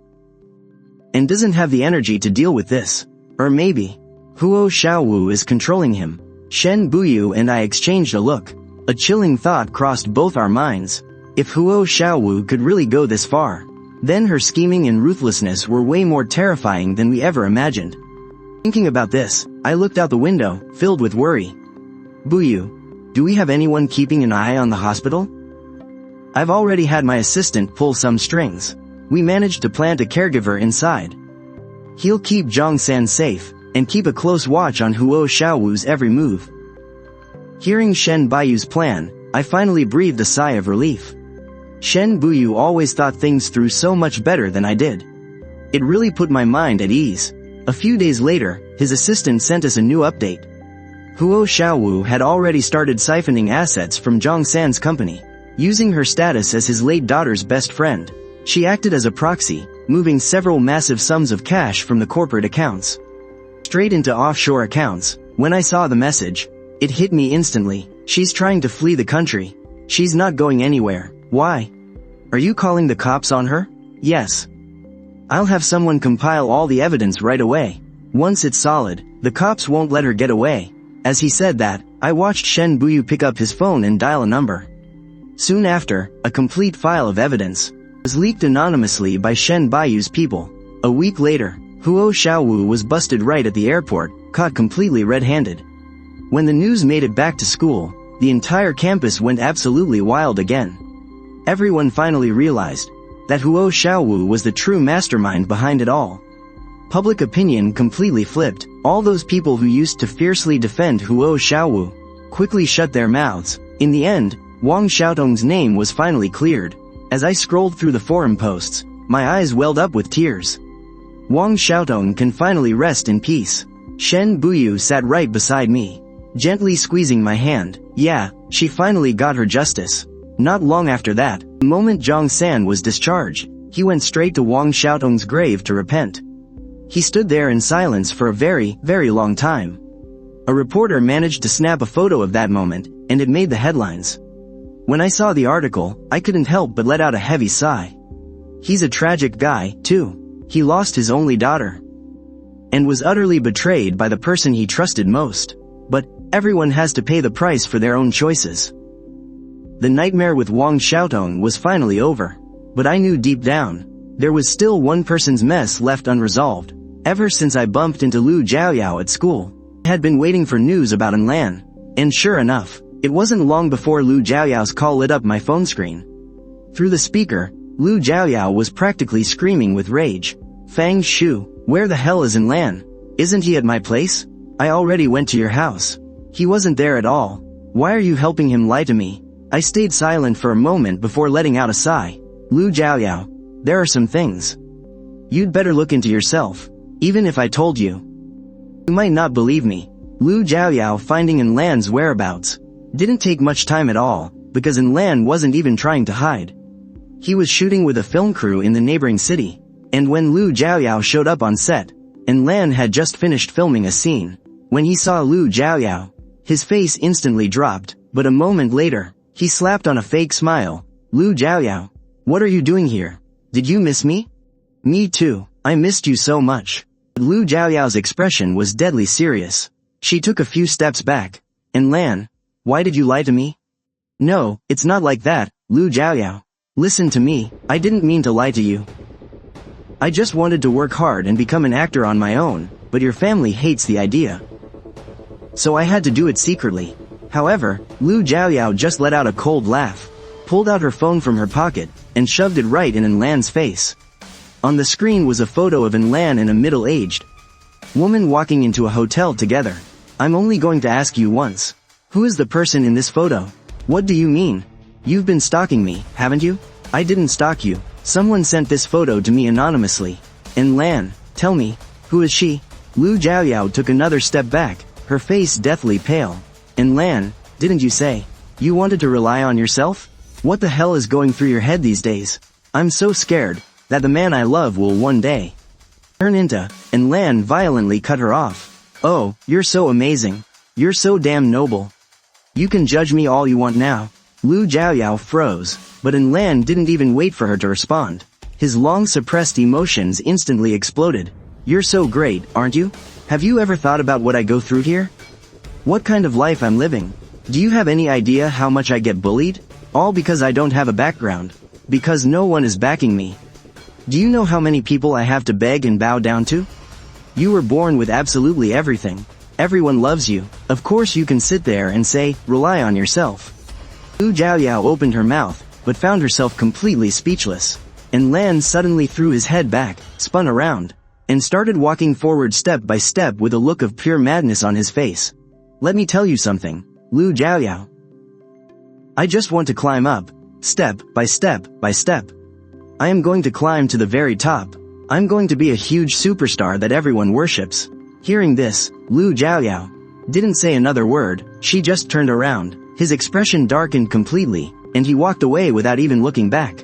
And doesn't have the energy to deal with this. Or maybe, Huo Xiaowu is controlling him. Shen Buyu and I exchanged a look. A chilling thought crossed both our minds. If Huo Xiaowu could really go this far, Then her scheming and ruthlessness were way more terrifying than we ever imagined. Thinking about this, I looked out the window, filled with worry. Buyu, do we have anyone keeping an eye on the hospital? I've already had my assistant pull some strings. We managed to plant a caregiver inside. He'll keep Zhong-san safe, and keep a close watch on Huo Xiaowu's every move. Hearing Shen Buyu's plan, I finally breathed a sigh of relief. Shen Buyu always thought things through so much better than I did. It really put my mind at ease. A few days later, his assistant sent us a new update. Huo Xiaowu had already started siphoning assets from Zhong-san's company. Using her status as his late daughter's best friend, she acted as a proxy, moving several massive sums of cash from the corporate accounts straight into offshore accounts. When I saw the message, it hit me instantly. She's trying to flee the country. She's not going anywhere. Why? Are you calling the cops on her? Yes. I'll have someone compile all the evidence right away. Once it's solid, the cops won't let her get away. As he said that, I watched Shen Buyu pick up his phone and dial a number. Soon after, a complete file of evidence was leaked anonymously by Shen Buyu's people. A week later, Huo Xiaowu was busted right at the airport, caught completely red-handed. When the news made it back to school, the entire campus went absolutely wild again. Everyone finally realized that Huo Xiaowu was the true mastermind behind it all. Public opinion completely flipped. All those people who used to fiercely defend Huo Xiaowu quickly shut their mouths. In the end, Wang Xiaotong's name was finally cleared. As I scrolled through the forum posts, my eyes welled up with tears. Wang Xiaotong can finally rest in peace. Shen Buyu sat right beside me, gently squeezing my hand. Yeah, she finally got her justice. Not long after that, the moment Zhong-san was discharged, he went straight to Wang Xiaotong's grave to repent. He stood there in silence for a very, very long time. A reporter managed to snap a photo of that moment, and it made the headlines. When I saw the article, I couldn't help but let out a heavy sigh. He's a tragic guy, too. He lost his only daughter and was utterly betrayed by the person he trusted most. But everyone has to pay the price for their own choices. The nightmare with Wang Xiaotong was finally over. But I knew deep down, there was still one person's mess left unresolved. Ever since I bumped into Lu Jiaoyao at school, I had been waiting for news about Lan. And sure enough, it wasn't long before Lu Jiaoyao's call lit up my phone screen. Through the speaker, Lu Jiaoyao was practically screaming with rage. Fang Shu, where the hell is Lan? Isn't he at my place? I already went to your house. He wasn't there at all. Why are you helping him lie to me? I stayed silent for a moment before letting out a sigh. Lu Jiaoyao, there are some things you'd better look into yourself. Even if I told you, you might not believe me. Lu Jiaoyao finding Lan's whereabouts didn't take much time at all, because Lan wasn't even trying to hide. He was shooting with a film crew in the neighboring city, and when Lu Jiaoyao showed up on set, Lan had just finished filming a scene. When he saw Lu Jiaoyao, his face instantly dropped, but a moment later, he slapped on a fake smile. Lu Jiaoyao, what are you doing here? Did you miss me? Me too, I missed you so much. Lu Jiaoyao's expression was deadly serious. She took a few steps back. Lan, why did you lie to me? No, it's not like that, Lu Jiaoyao. Listen to me, I didn't mean to lie to you. I just wanted to work hard and become an actor on my own, but your family hates the idea. So I had to do it secretly. However, Lu Jiaoyao just let out a cold laugh, pulled out her phone from her pocket, and shoved it right in Lan's face. On the screen was a photo of Lan and a middle-aged woman walking into a hotel together. I'm only going to ask you once. Who is the person in this photo? What do you mean? You've been stalking me, haven't you? I didn't stalk you. Someone sent this photo to me anonymously. Lan, tell me, who is she? Lu Jiaoyao took another step back, her face deathly pale. Lan, didn't you say you wanted to rely on yourself? What the hell is going through your head these days? I'm so scared that the man I love will one day turn into. Lan violently cut her off. Oh, you're so amazing. You're so damn noble. You can judge me all you want now. Lu Jiaoyao froze, but Lan didn't even wait for her to respond. His long-suppressed emotions instantly exploded. You're so great, aren't you? Have you ever thought about what I go through here? What kind of life I'm living? Do you have any idea how much I get bullied? All because I don't have a background. Because no one is backing me. Do you know how many people I have to beg and bow down to? You were born with absolutely everything. Everyone loves you. Of course you can sit there and say, rely on yourself. Lu Jiaoyao opened her mouth, but found herself completely speechless. And Lan suddenly threw his head back, spun around, and started walking forward step by step with a look of pure madness on his face. Let me tell you something, Lu Jiaoyao. I just want to climb up, step by step by step. I am going to climb to the very top. I'm going to be a huge superstar that everyone worships. Hearing this, Lu Jiaoyao didn't say another word, she just turned around, his expression darkened completely, and he walked away without even looking back.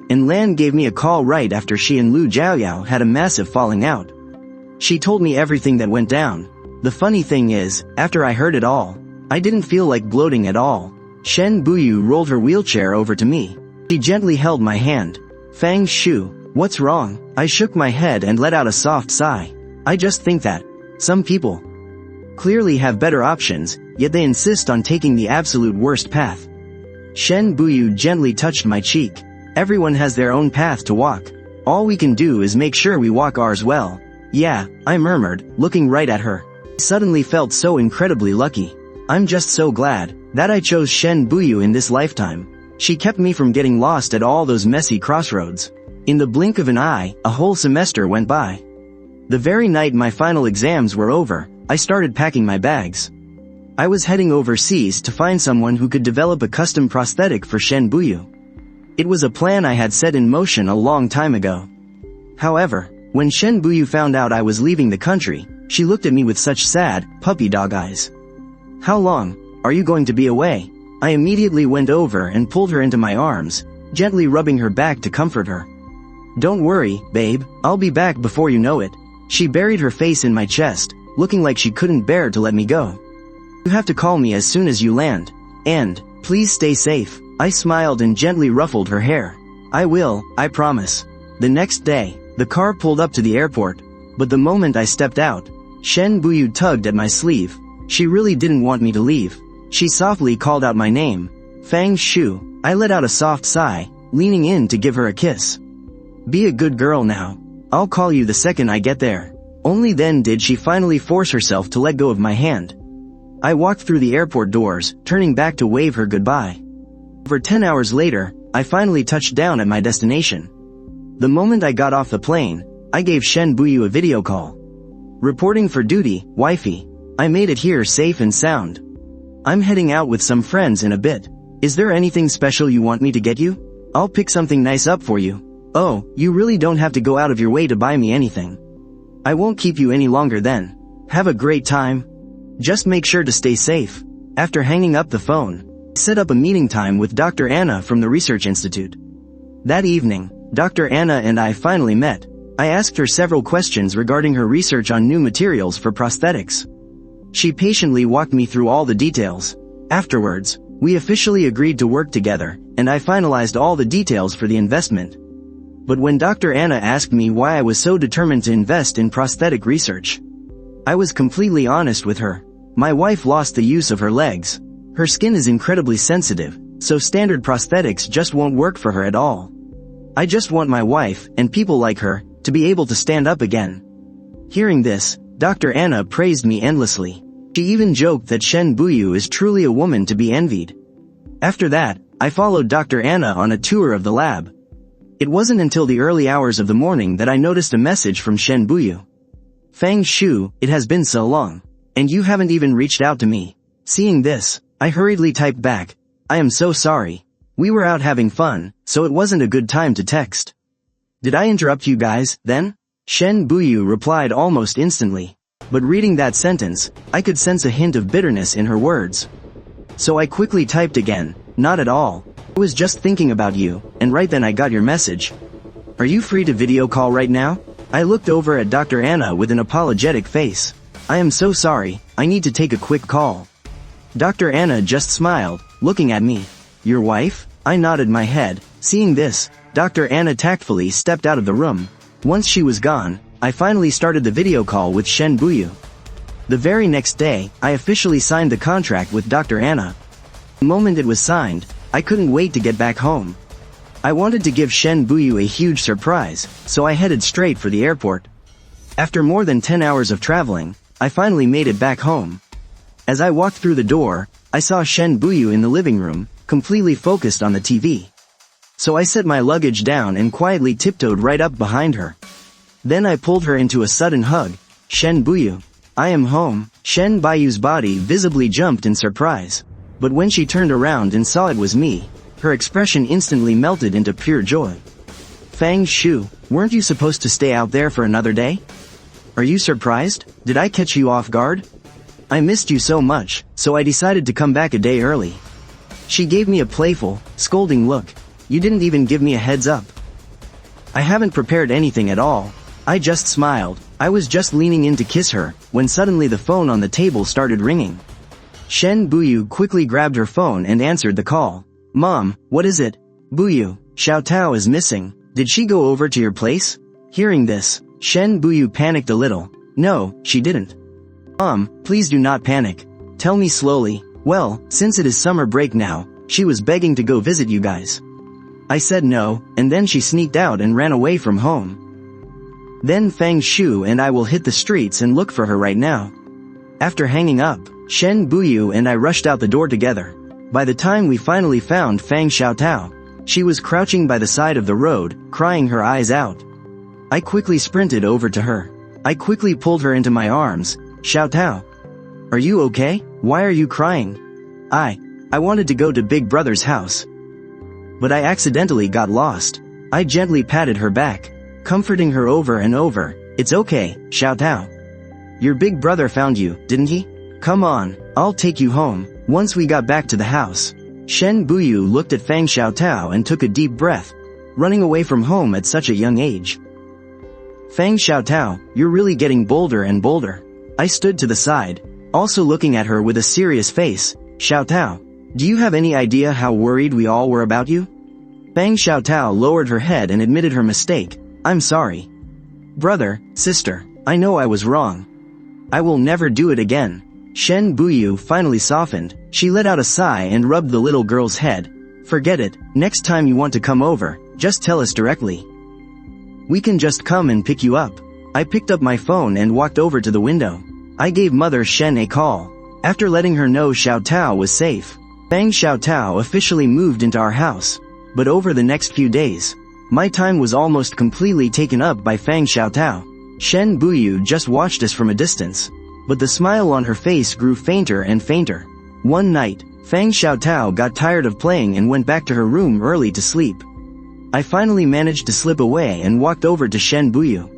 And Lan gave me a call right after she and Lu Jiaoyao had a massive falling out. She told me everything that went down. The funny thing is, after I heard it all, I didn't feel like gloating at all. Shen Buyu rolled her wheelchair over to me. She gently held my hand. Fang Shu, what's wrong? I shook my head and let out a soft sigh. I just think that some people clearly have better options, yet they insist on taking the absolute worst path. Shen Buyu gently touched my cheek. Everyone has their own path to walk. All we can do is make sure we walk ours well. Yeah, I murmured, looking right at her. I suddenly felt so incredibly lucky. I'm just so glad that I chose Shen Buyu in this lifetime. She kept me from getting lost at all those messy crossroads. In the blink of an eye, a whole semester went by. The very night my final exams were over, I started packing my bags. I was heading overseas to find someone who could develop a custom prosthetic for Shen Buyu. It was a plan I had set in motion a long time ago. However, when Shen Buyu found out I was leaving the country, she looked at me with such sad, puppy dog eyes. How long are you going to be away? I immediately went over and pulled her into my arms, gently rubbing her back to comfort her. Don't worry, babe, I'll be back before you know it. She buried her face in my chest, looking like she couldn't bear to let me go. You have to call me as soon as you land. And, please stay safe. I smiled and gently ruffled her hair. I will, I promise. The next day, the car pulled up to the airport, but the moment I stepped out, Shen Buyu tugged at my sleeve. She really didn't want me to leave. She softly called out my name. Fang Shu. I let out a soft sigh, leaning in to give her a kiss. Be a good girl now. I'll call you the second I get there. Only then did she finally force herself to let go of my hand. I walked through the airport doors, turning back to wave her goodbye. Over 10 hours later, I finally touched down at my destination. The moment I got off the plane, I gave Shen Buyu a video call. Reporting for duty, wifey. I made it here safe and sound. I'm heading out with some friends in a bit. Is there anything special you want me to get you? I'll pick something nice up for you. Oh, you really don't have to go out of your way to buy me anything. I won't keep you any longer then. Have a great time. Just make sure to stay safe. After hanging up the phone, I set up a meeting time with Dr. Anna from the Research Institute. That evening, Dr. Anna and I finally met. I asked her several questions regarding her research on new materials for prosthetics. She patiently walked me through all the details. Afterwards, we officially agreed to work together, and I finalized all the details for the investment. But when Dr. Anna asked me why I was so determined to invest in prosthetic research, I was completely honest with her. My wife lost the use of her legs. Her skin is incredibly sensitive, so standard prosthetics just won't work for her at all. I just want my wife, and people like her, to be able to stand up again. Hearing this, Dr. Anna praised me endlessly. She even joked that Shen Buyu is truly a woman to be envied. After that, I followed Dr. Anna on a tour of the lab. It wasn't until the early hours of the morning that I noticed a message from Shen Buyu. Fang Shu, it has been so long. And you haven't even reached out to me. Seeing this, I hurriedly typed back. I am so sorry. We were out having fun, so it wasn't a good time to text. Did I interrupt you guys, then? Shen Buyu replied almost instantly. But reading that sentence, I could sense a hint of bitterness in her words. So I quickly typed again, not at all. I was just thinking about you, and right then I got your message. Are you free to video call right now? I looked over at Dr. Anna with an apologetic face. I am so sorry, I need to take a quick call. Dr. Anna just smiled, looking at me. Your wife? I nodded my head. Seeing this, Dr. Anna tactfully stepped out of the room. Once she was gone, I finally started the video call with Shen Buyu. The very next day, I officially signed the contract with Dr. Anna. The moment it was signed, I couldn't wait to get back home. I wanted to give Shen Buyu a huge surprise, so I headed straight for the airport. After more than 10 hours of traveling, I finally made it back home. As I walked through the door, I saw Shen Buyu in the living room, completely focused on the TV. So I set my luggage down and quietly tiptoed right up behind her. Then I pulled her into a sudden hug. Shen Buyu, I am home. Shen Buyu's body visibly jumped in surprise. But when she turned around and saw it was me, her expression instantly melted into pure joy. Fang Shu, weren't you supposed to stay out there for another day? Are you surprised? Did I catch you off guard? I missed you so much, so I decided to come back a day early. She gave me a playful, scolding look. You didn't even give me a heads up. I haven't prepared anything at all. I just smiled. I was just leaning in to kiss her, when suddenly the phone on the table started ringing. Shen Buyu quickly grabbed her phone and answered the call. Mom, what is it? Buyu, Xiao Tao is missing. Did she go over to your place? Hearing this, Shen Buyu panicked a little. No, she didn't. Mom, please do not panic. Tell me slowly. Well, since it is summer break now, she was begging to go visit you guys. I said no, and then she sneaked out and ran away from home. Then Fang Shu and I will hit the streets and look for her right now. After hanging up, Shen Buyu and I rushed out the door together. By the time we finally found Fang Xiaotao, she was crouching by the side of the road, crying her eyes out. I quickly sprinted over to her. I quickly pulled her into my arms. Xiaotao, are you okay? Why are you crying? I wanted to go to Big Brother's house. But I accidentally got lost. I gently patted her back, comforting her over and over. It's okay, Xiaotao. Your big brother found you, didn't he? Come on, I'll take you home. Once we got back to the house, Shen Buyu looked at Fang Xiaotao and took a deep breath, running away from home at such a young age. Fang Xiaotao, you're really getting bolder and bolder. I stood to the side, also looking at her with a serious face. Xiaotao, do you have any idea how worried we all were about you? Fang Xiaotao lowered her head and admitted her mistake. I'm sorry. Brother, sister, I know I was wrong. I will never do it again. Shen Buyu finally softened. She let out a sigh and rubbed the little girl's head. Forget it, next time you want to come over, just tell us directly. We can just come and pick you up. I picked up my phone and walked over to the window. I gave Mother Shen a call. After letting her know Xiaotao was safe, Fang Xiaotao officially moved into our house. But over the next few days, my time was almost completely taken up by Fang Xiaotao. Shen Buyu just watched us from a distance, but the smile on her face grew fainter and fainter. One night, Fang Xiaotao got tired of playing and went back to her room early to sleep. I finally managed to slip away and walked over to Shen Buyu.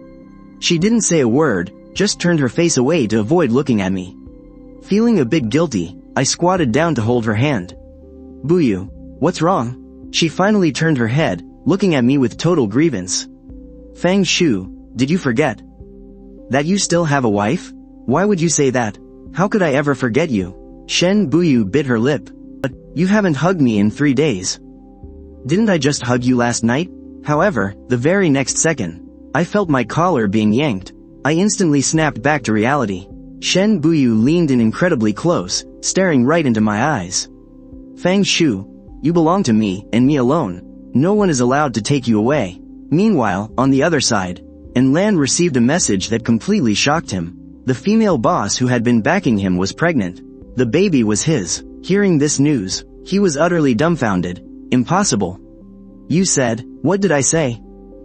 She didn't say a word, just turned her face away to avoid looking at me. Feeling a bit guilty, I squatted down to hold her hand. Buyu, what's wrong? She finally turned her head, looking at me with total grievance. Fang Shu, did you forget that you still have a wife? Why would you say that? How could I ever forget you? Shen Buyu bit her lip. But you haven't hugged me in 3 days. Didn't I just hug you last night? However, the very next second, I felt my collar being yanked. I instantly snapped back to reality. Shen Buyu leaned in incredibly close, staring right into my eyes. Fang Shu, you belong to me, and me alone. No one is allowed to take you away. Meanwhile, on the other side, Lan received a message that completely shocked him. The female boss who had been backing him was pregnant. The baby was his. Hearing this news, he was utterly dumbfounded. Impossible. You said, what did I say?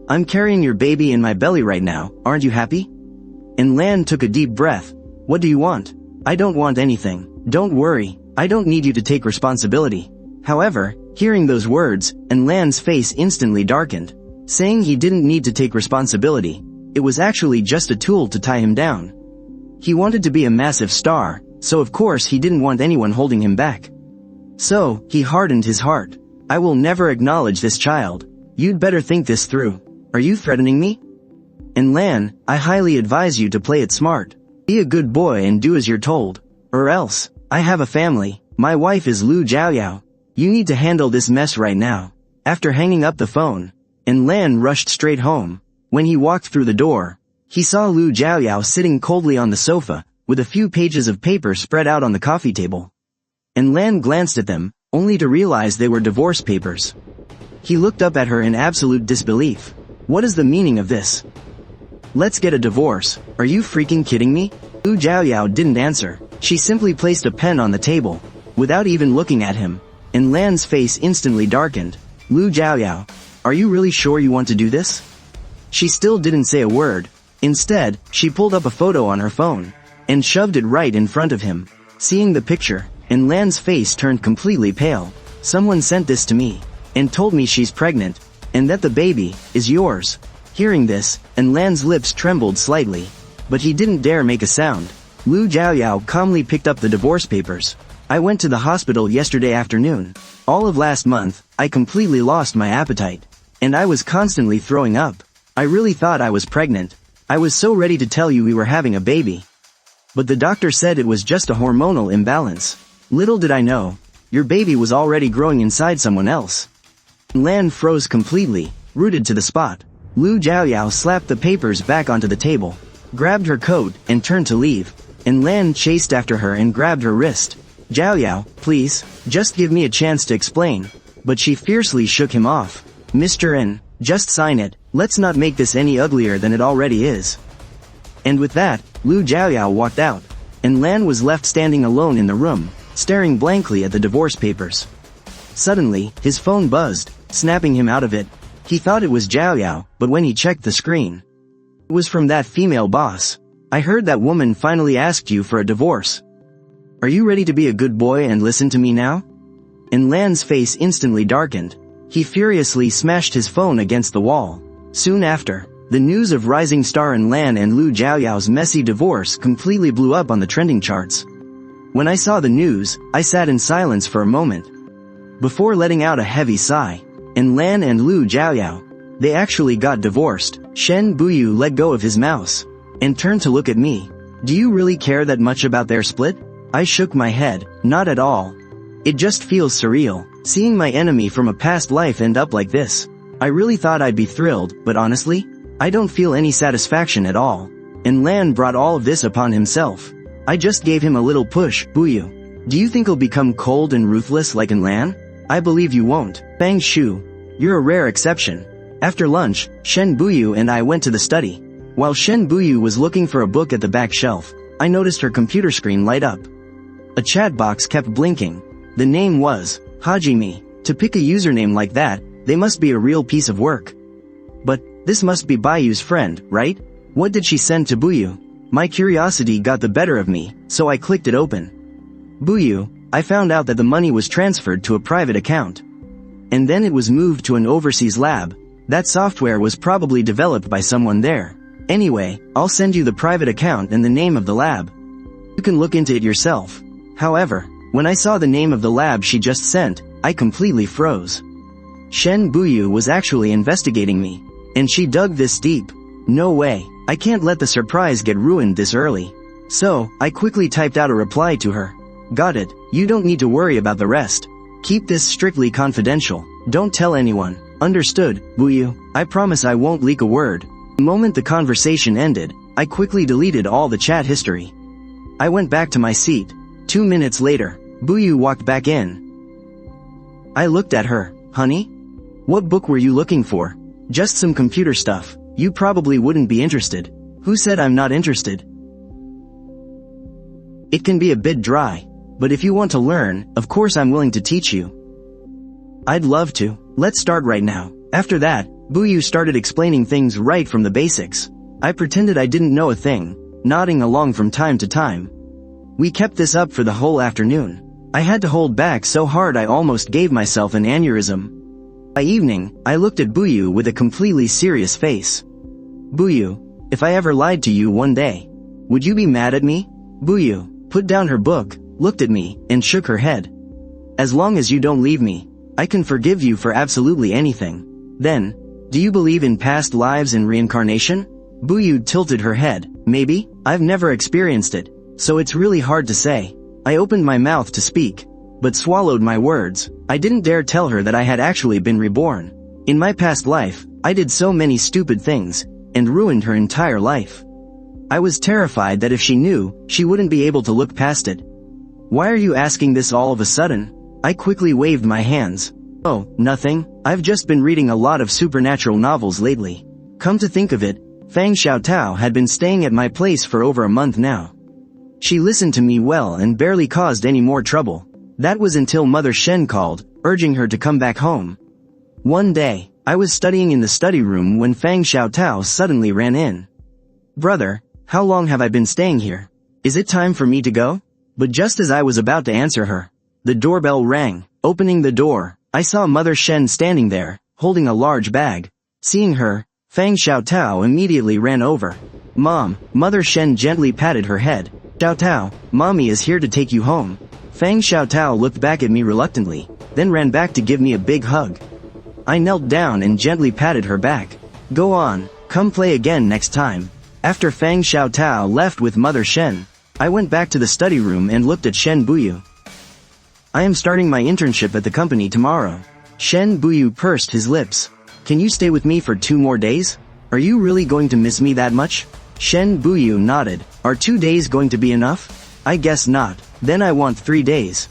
I'm carrying your baby in my belly right now, aren't you happy? Lan took a deep breath. What do you want? I don't want anything. Don't worry, I don't need you to take responsibility. However, hearing those words, Lan's face instantly darkened. Saying he didn't need to take responsibility, it was actually just a tool to tie him down. He wanted to be a massive star, so of course he didn't want anyone holding him back. So, he hardened his heart. I will never acknowledge this child. You'd better think this through. Are you threatening me? Lan, I highly advise you to play it smart. Be a good boy and do as you're told. Or else, I have a family. My wife is Lu Jiaoyao. You need to handle this mess right now. After hanging up the phone, Lan rushed straight home. When he walked through the door, he saw Lu Jiaoyao sitting coldly on the sofa, with a few pages of paper spread out on the coffee table. Lan glanced at them, only to realize they were divorce papers. He looked up at her in absolute disbelief. What is the meaning of this? Let's get a divorce. Are you freaking kidding me? Lu Jiaoyao didn't answer. She simply placed a pen on the table, without even looking at him, and Lan's face instantly darkened. Lu Jiaoyao, are you really sure you want to do this? She still didn't say a word. Instead, she pulled up a photo on her phone, and shoved it right in front of him. Seeing the picture, and Lan's face turned completely pale. Someone sent this to me, and told me she's pregnant, and that the baby is yours. Hearing this, and Lan's lips trembled slightly, but he didn't dare make a sound. Lu Jiaoyao calmly picked up the divorce papers. I went to the hospital yesterday afternoon. All of last month, I completely lost my appetite, and I was constantly throwing up. I really thought I was pregnant. I was so ready to tell you we were having a baby. But the doctor said it was just a hormonal imbalance. Little did I know, your baby was already growing inside someone else. Lan froze completely, rooted to the spot. Lu Jiaoyao slapped the papers back onto the table, grabbed her coat, and turned to leave, and Lan chased after her and grabbed her wrist. Jiaoyao, please, just give me a chance to explain. But she fiercely shook him off. Mr. N, just sign it, let's not make this any uglier than it already is. And with that, Lu Jiaoyao walked out, and Lan was left standing alone in the room, staring blankly at the divorce papers. Suddenly, his phone buzzed, snapping him out of it. He thought it was Jiaoyao, but when he checked the screen, it was from that female boss. I heard that woman finally asked you for a divorce. Are you ready to be a good boy and listen to me now? And Lan's face instantly darkened. He furiously smashed his phone against the wall. Soon after, the news of rising star and Lan and Lu Jiaoyao's messy divorce completely blew up on the trending charts. When I saw the news, I sat in silence for a moment, before letting out a heavy sigh. And Lan and Lu Jiaoyao, they actually got divorced. Shen Buyu let go of his mouse, and turned to look at me. Do you really care that much about their split? I shook my head, not at all. It just feels surreal, seeing my enemy from a past life end up like this. I really thought I'd be thrilled, but honestly, I don't feel any satisfaction at all. And Lan brought all of this upon himself. I just gave him a little push. Buyu, do you think he'll become cold and ruthless like in Lan? I believe you won't. Bang Shu, you're a rare exception. After lunch, Shen Buyu and I went to the study. While Shen Buyu was looking for a book at the back shelf, I noticed her computer screen light up. A chat box kept blinking. The name was Hajime. To pick a username like that, they must be a real piece of work. But this must be Bayu's friend, right? What did she send to Buyu? My curiosity got the better of me, so I clicked it open. Buyu, I found out that the money was transferred to a private account. And then it was moved to an overseas lab. That software was probably developed by someone there. Anyway, I'll send you the private account and the name of the lab. You can look into it yourself. However, when I saw the name of the lab she just sent, I completely froze. Shen Buyu was actually investigating me. And she dug this deep. No way, I can't let the surprise get ruined this early. So, I quickly typed out a reply to her. Got it, you don't need to worry about the rest. Keep this strictly confidential. Don't tell anyone. Understood, Buyu. I promise I won't leak a word. The moment the conversation ended, I quickly deleted all the chat history. I went back to my seat. 2 minutes later, Buyu walked back in. I looked at her. Honey? What book were you looking for? Just some computer stuff. You probably wouldn't be interested. Who said I'm not interested? It can be a bit dry, but if you want to learn, of course I'm willing to teach you. I'd love to. Let's start right now. After that, Buyu started explaining things right from the basics. I pretended I didn't know a thing, nodding along from time to time. We kept this up for the whole afternoon. I had to hold back so hard I almost gave myself an aneurysm. By evening, I looked at Buyu with a completely serious face. Buyu, if I ever lied to you one day, would you be mad at me? Buyu put down her book, looked at me, and shook her head. As long as you don't leave me, I can forgive you for absolutely anything. Then, do you believe in past lives and reincarnation? Buyu tilted her head. Maybe. I've never experienced it, so it's really hard to say. I opened my mouth to speak, but swallowed my words. I didn't dare tell her that I had actually been reborn. In my past life, I did so many stupid things, and ruined her entire life. I was terrified that if she knew, she wouldn't be able to look past it. Why are you asking this all of a sudden? I quickly waved my hands. Oh, nothing. I've just been reading a lot of supernatural novels lately. Come to think of it, Fang Xiaotao had been staying at my place for over a month now. She listened to me well and barely caused any more trouble. That was until Mother Shen called, urging her to come back home. One day, I was studying in the study room when Fang Xiaotao suddenly ran in. "Brother, how long have I been staying here? Is it time for me to go?" But just as I was about to answer her, the doorbell rang. Opening the door, I saw Mother Shen standing there, holding a large bag. Seeing her, Fang Xiaotao immediately ran over. "Mom," Mother Shen gently patted her head. "Xiaotao, Mommy is here to take you home." Fang Xiaotao looked back at me reluctantly, then ran back to give me a big hug. I knelt down and gently patted her back. "Go on, come play again next time." After Fang Xiaotao left with Mother Shen, I went back to the study room and looked at Shen Buyu. "I am starting my internship at the company tomorrow." Shen Buyu pursed his lips. "Can you stay with me for 2 more days? Are you really going to miss me that much?" Shen Buyu nodded. "Are 2 days going to be enough?" "I guess not. Then I want 3 days."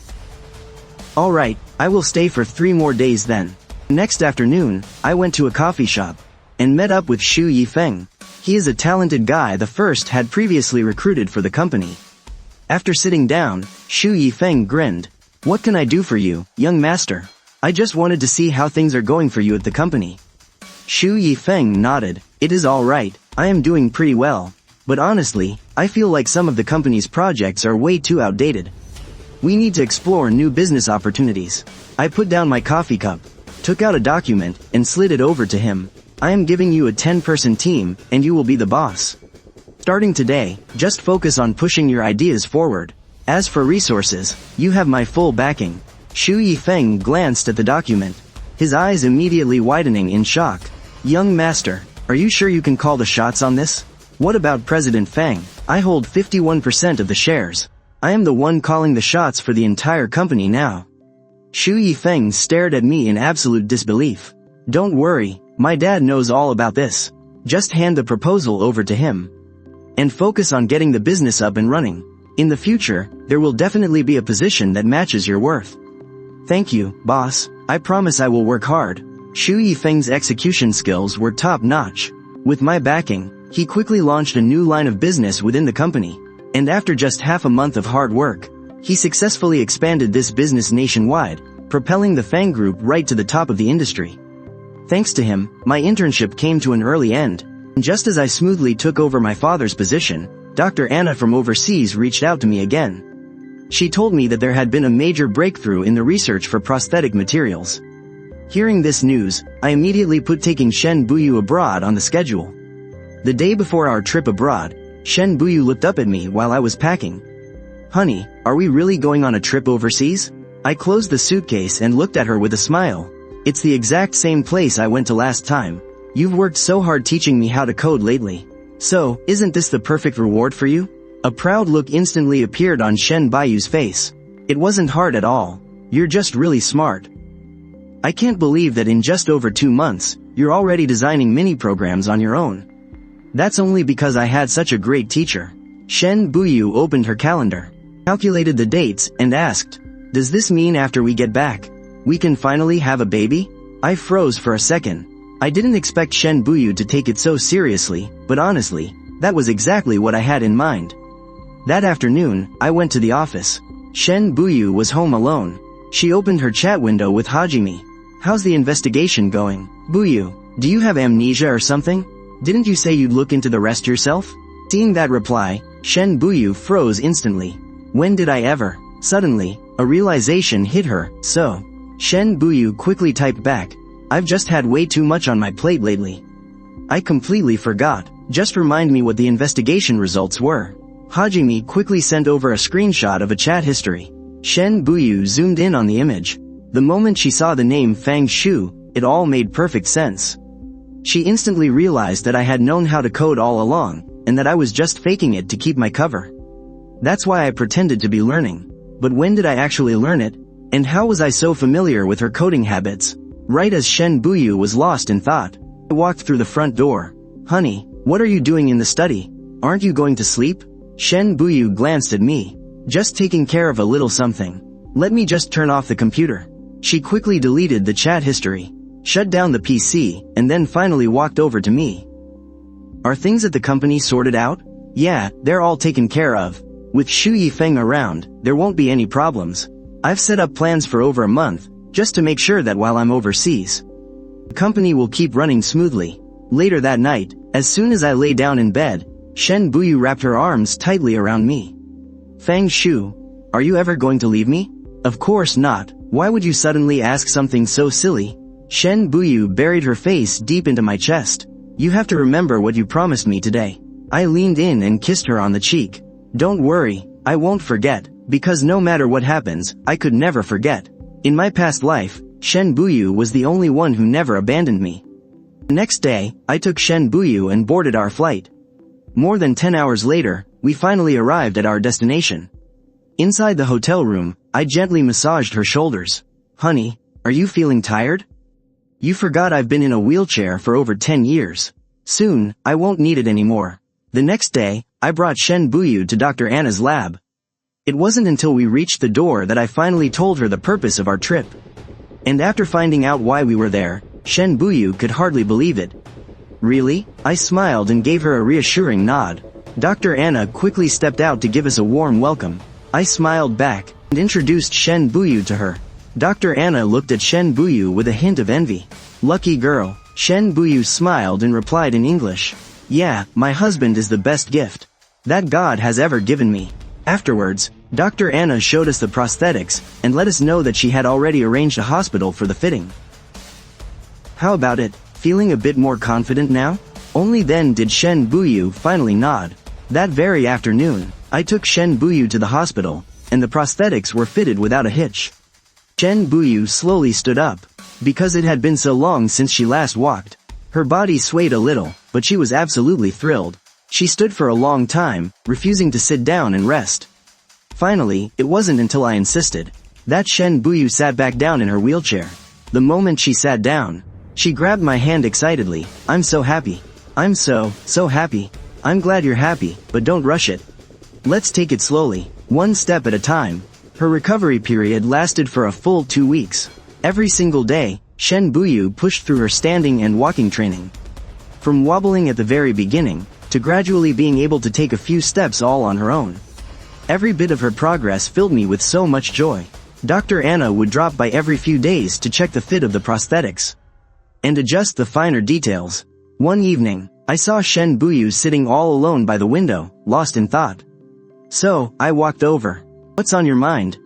"Alright, I will stay for 3 more days then." Next afternoon, I went to a coffee shop and met up with Xu Yifeng. He is a talented guy the first had previously recruited for the company. After sitting down, Xu Yifeng grinned. "What can I do for you, young master? I just wanted to see how things are going for you at the company." Xu Yifeng nodded. "It is alright, I am doing pretty well. But honestly, I feel like some of the company's projects are way too outdated. We need to explore new business opportunities." I put down my coffee cup, took out a document, and slid it over to him. "I am giving you a 10-person team, and you will be the boss. Starting today, just focus on pushing your ideas forward. As for resources, you have my full backing." Xu Yifeng glanced at the document, his eyes immediately widening in shock. "Young master, are you sure you can call the shots on this? What about President Fang? I hold 51% of the shares. I am the one calling the shots for the entire company now." Xu Yifeng stared at me in absolute disbelief. "Don't worry, my dad knows all about this. Just hand the proposal over to him. And focus on getting the business up and running. In the future, there will definitely be a position that matches your worth." "Thank you, boss. I promise I will work hard." Xu Yifeng's execution skills were top-notch. With my backing, he quickly launched a new line of business within the company. And after just half a month of hard work, he successfully expanded this business nationwide, propelling the Fang Group right to the top of the industry. Thanks to him, my internship came to an early end. Just as I smoothly took over my father's position, Dr. Anna from overseas reached out to me again. She told me that there had been a major breakthrough in the research for prosthetic materials. Hearing this news, I immediately put taking Shen Buyu abroad on the schedule. The day before our trip abroad, Shen Buyu looked up at me while I was packing. "Honey, are we really going on a trip overseas?" I closed the suitcase and looked at her with a smile. "It's the exact same place I went to last time. You've worked so hard teaching me how to code lately. So, isn't this the perfect reward for you?" A proud look instantly appeared on Shen Buyu's face. "It wasn't hard at all. You're just really smart. I can't believe that in just over 2 months, you're already designing mini-programs on your own. That's only because I had such a great teacher." Shen Buyu opened her calendar, calculated the dates, and asked, "Does this mean after we get back, we can finally have a baby?" I froze for a second. I didn't expect Shen Buyu to take it so seriously, but honestly, that was exactly what I had in mind. That afternoon, I went to the office. Shen Buyu was home alone. She opened her chat window with Hajime. "How's the investigation going? Buyu, do you have amnesia or something? Didn't you say you'd look into the rest yourself?" Seeing that reply, Shen Buyu froze instantly. When did I ever? Suddenly, a realization hit her. "So." Shen Buyu quickly typed back, "I've just had way too much on my plate lately. I completely forgot. Just remind me what the investigation results were." Hajime quickly sent over a screenshot of a chat history. Shen Buyu zoomed in on the image. The moment she saw the name Fang Shu, it all made perfect sense. She instantly realized that I had known how to code all along, and that I was just faking it to keep my cover. That's why I pretended to be learning. But when did I actually learn it? And how was I so familiar with her coding habits? Right as Shen Buyu was lost in thought, I walked through the front door. "Honey, what are you doing in the study? Aren't you going to sleep?" Shen Buyu glanced at me. "Just taking care of a little something. Let me just turn off the computer." She quickly deleted the chat history, shut down the PC, and then finally walked over to me. Are things at the company sorted out? Yeah, they're all taken care of. With Shu Yifeng around, there won't be any problems. I've set up plans for over a month, just to make sure that while I'm overseas, the company will keep running smoothly. Later that night, as soon as I lay down in bed, Shen Buyu wrapped her arms tightly around me. Fang Shu, are you ever going to leave me? Of course not. Why would you suddenly ask something so silly? Shen Buyu buried her face deep into my chest. You have to remember what you promised me today. I leaned in and kissed her on the cheek. Don't worry, I won't forget, because no matter what happens, I could never forget. In my past life, Shen Buyu was the only one who never abandoned me. The next day, I took Shen Buyu and boarded our flight. More than 10 hours later, we finally arrived at our destination. Inside the hotel room, I gently massaged her shoulders. Honey, are you feeling tired? You forgot I've been in a wheelchair for over 10 years. Soon, I won't need it anymore. The next day, I brought Shen Buyu to Dr. Anna's lab. It wasn't until we reached the door that I finally told her the purpose of our trip. And after finding out why we were there, Shen Buyu could hardly believe it. Really? I smiled and gave her a reassuring nod. Dr. Anna quickly stepped out to give us a warm welcome. I smiled back and introduced Shen Buyu to her. Dr. Anna looked at Shen Buyu with a hint of envy. Lucky girl. Shen Buyu smiled and replied in English. Yeah, my husband is the best gift that God has ever given me. Afterwards, Dr. Anna showed us the prosthetics and let us know that she had already arranged a hospital for the fitting. How about it? Feeling a bit more confident now? Only then did Shen Buyu finally nod. That very afternoon, I took Shen Buyu to the hospital, and the prosthetics were fitted without a hitch. Shen Buyu slowly stood up, because it had been so long since she last walked. Her body swayed a little, but she was absolutely thrilled. She stood for a long time, refusing to sit down and rest. Finally, it wasn't until I insisted that Shen Buyu sat back down in her wheelchair. The moment she sat down, she grabbed my hand excitedly. I'm so happy. I'm so happy. I'm glad you're happy, but don't rush it. Let's take it slowly, one step at a time. Her recovery period lasted for a full 2 weeks. Every single day, Shen Buyu pushed through her standing and walking training. From wobbling at the very beginning, to gradually being able to take a few steps all on her own. Every bit of her progress filled me with so much joy. Dr. Anna would drop by every few days to check the fit of the prosthetics and adjust the finer details. One evening, I saw Shen Buyu sitting all alone by the window, lost in thought. So, I walked over. What's on your mind?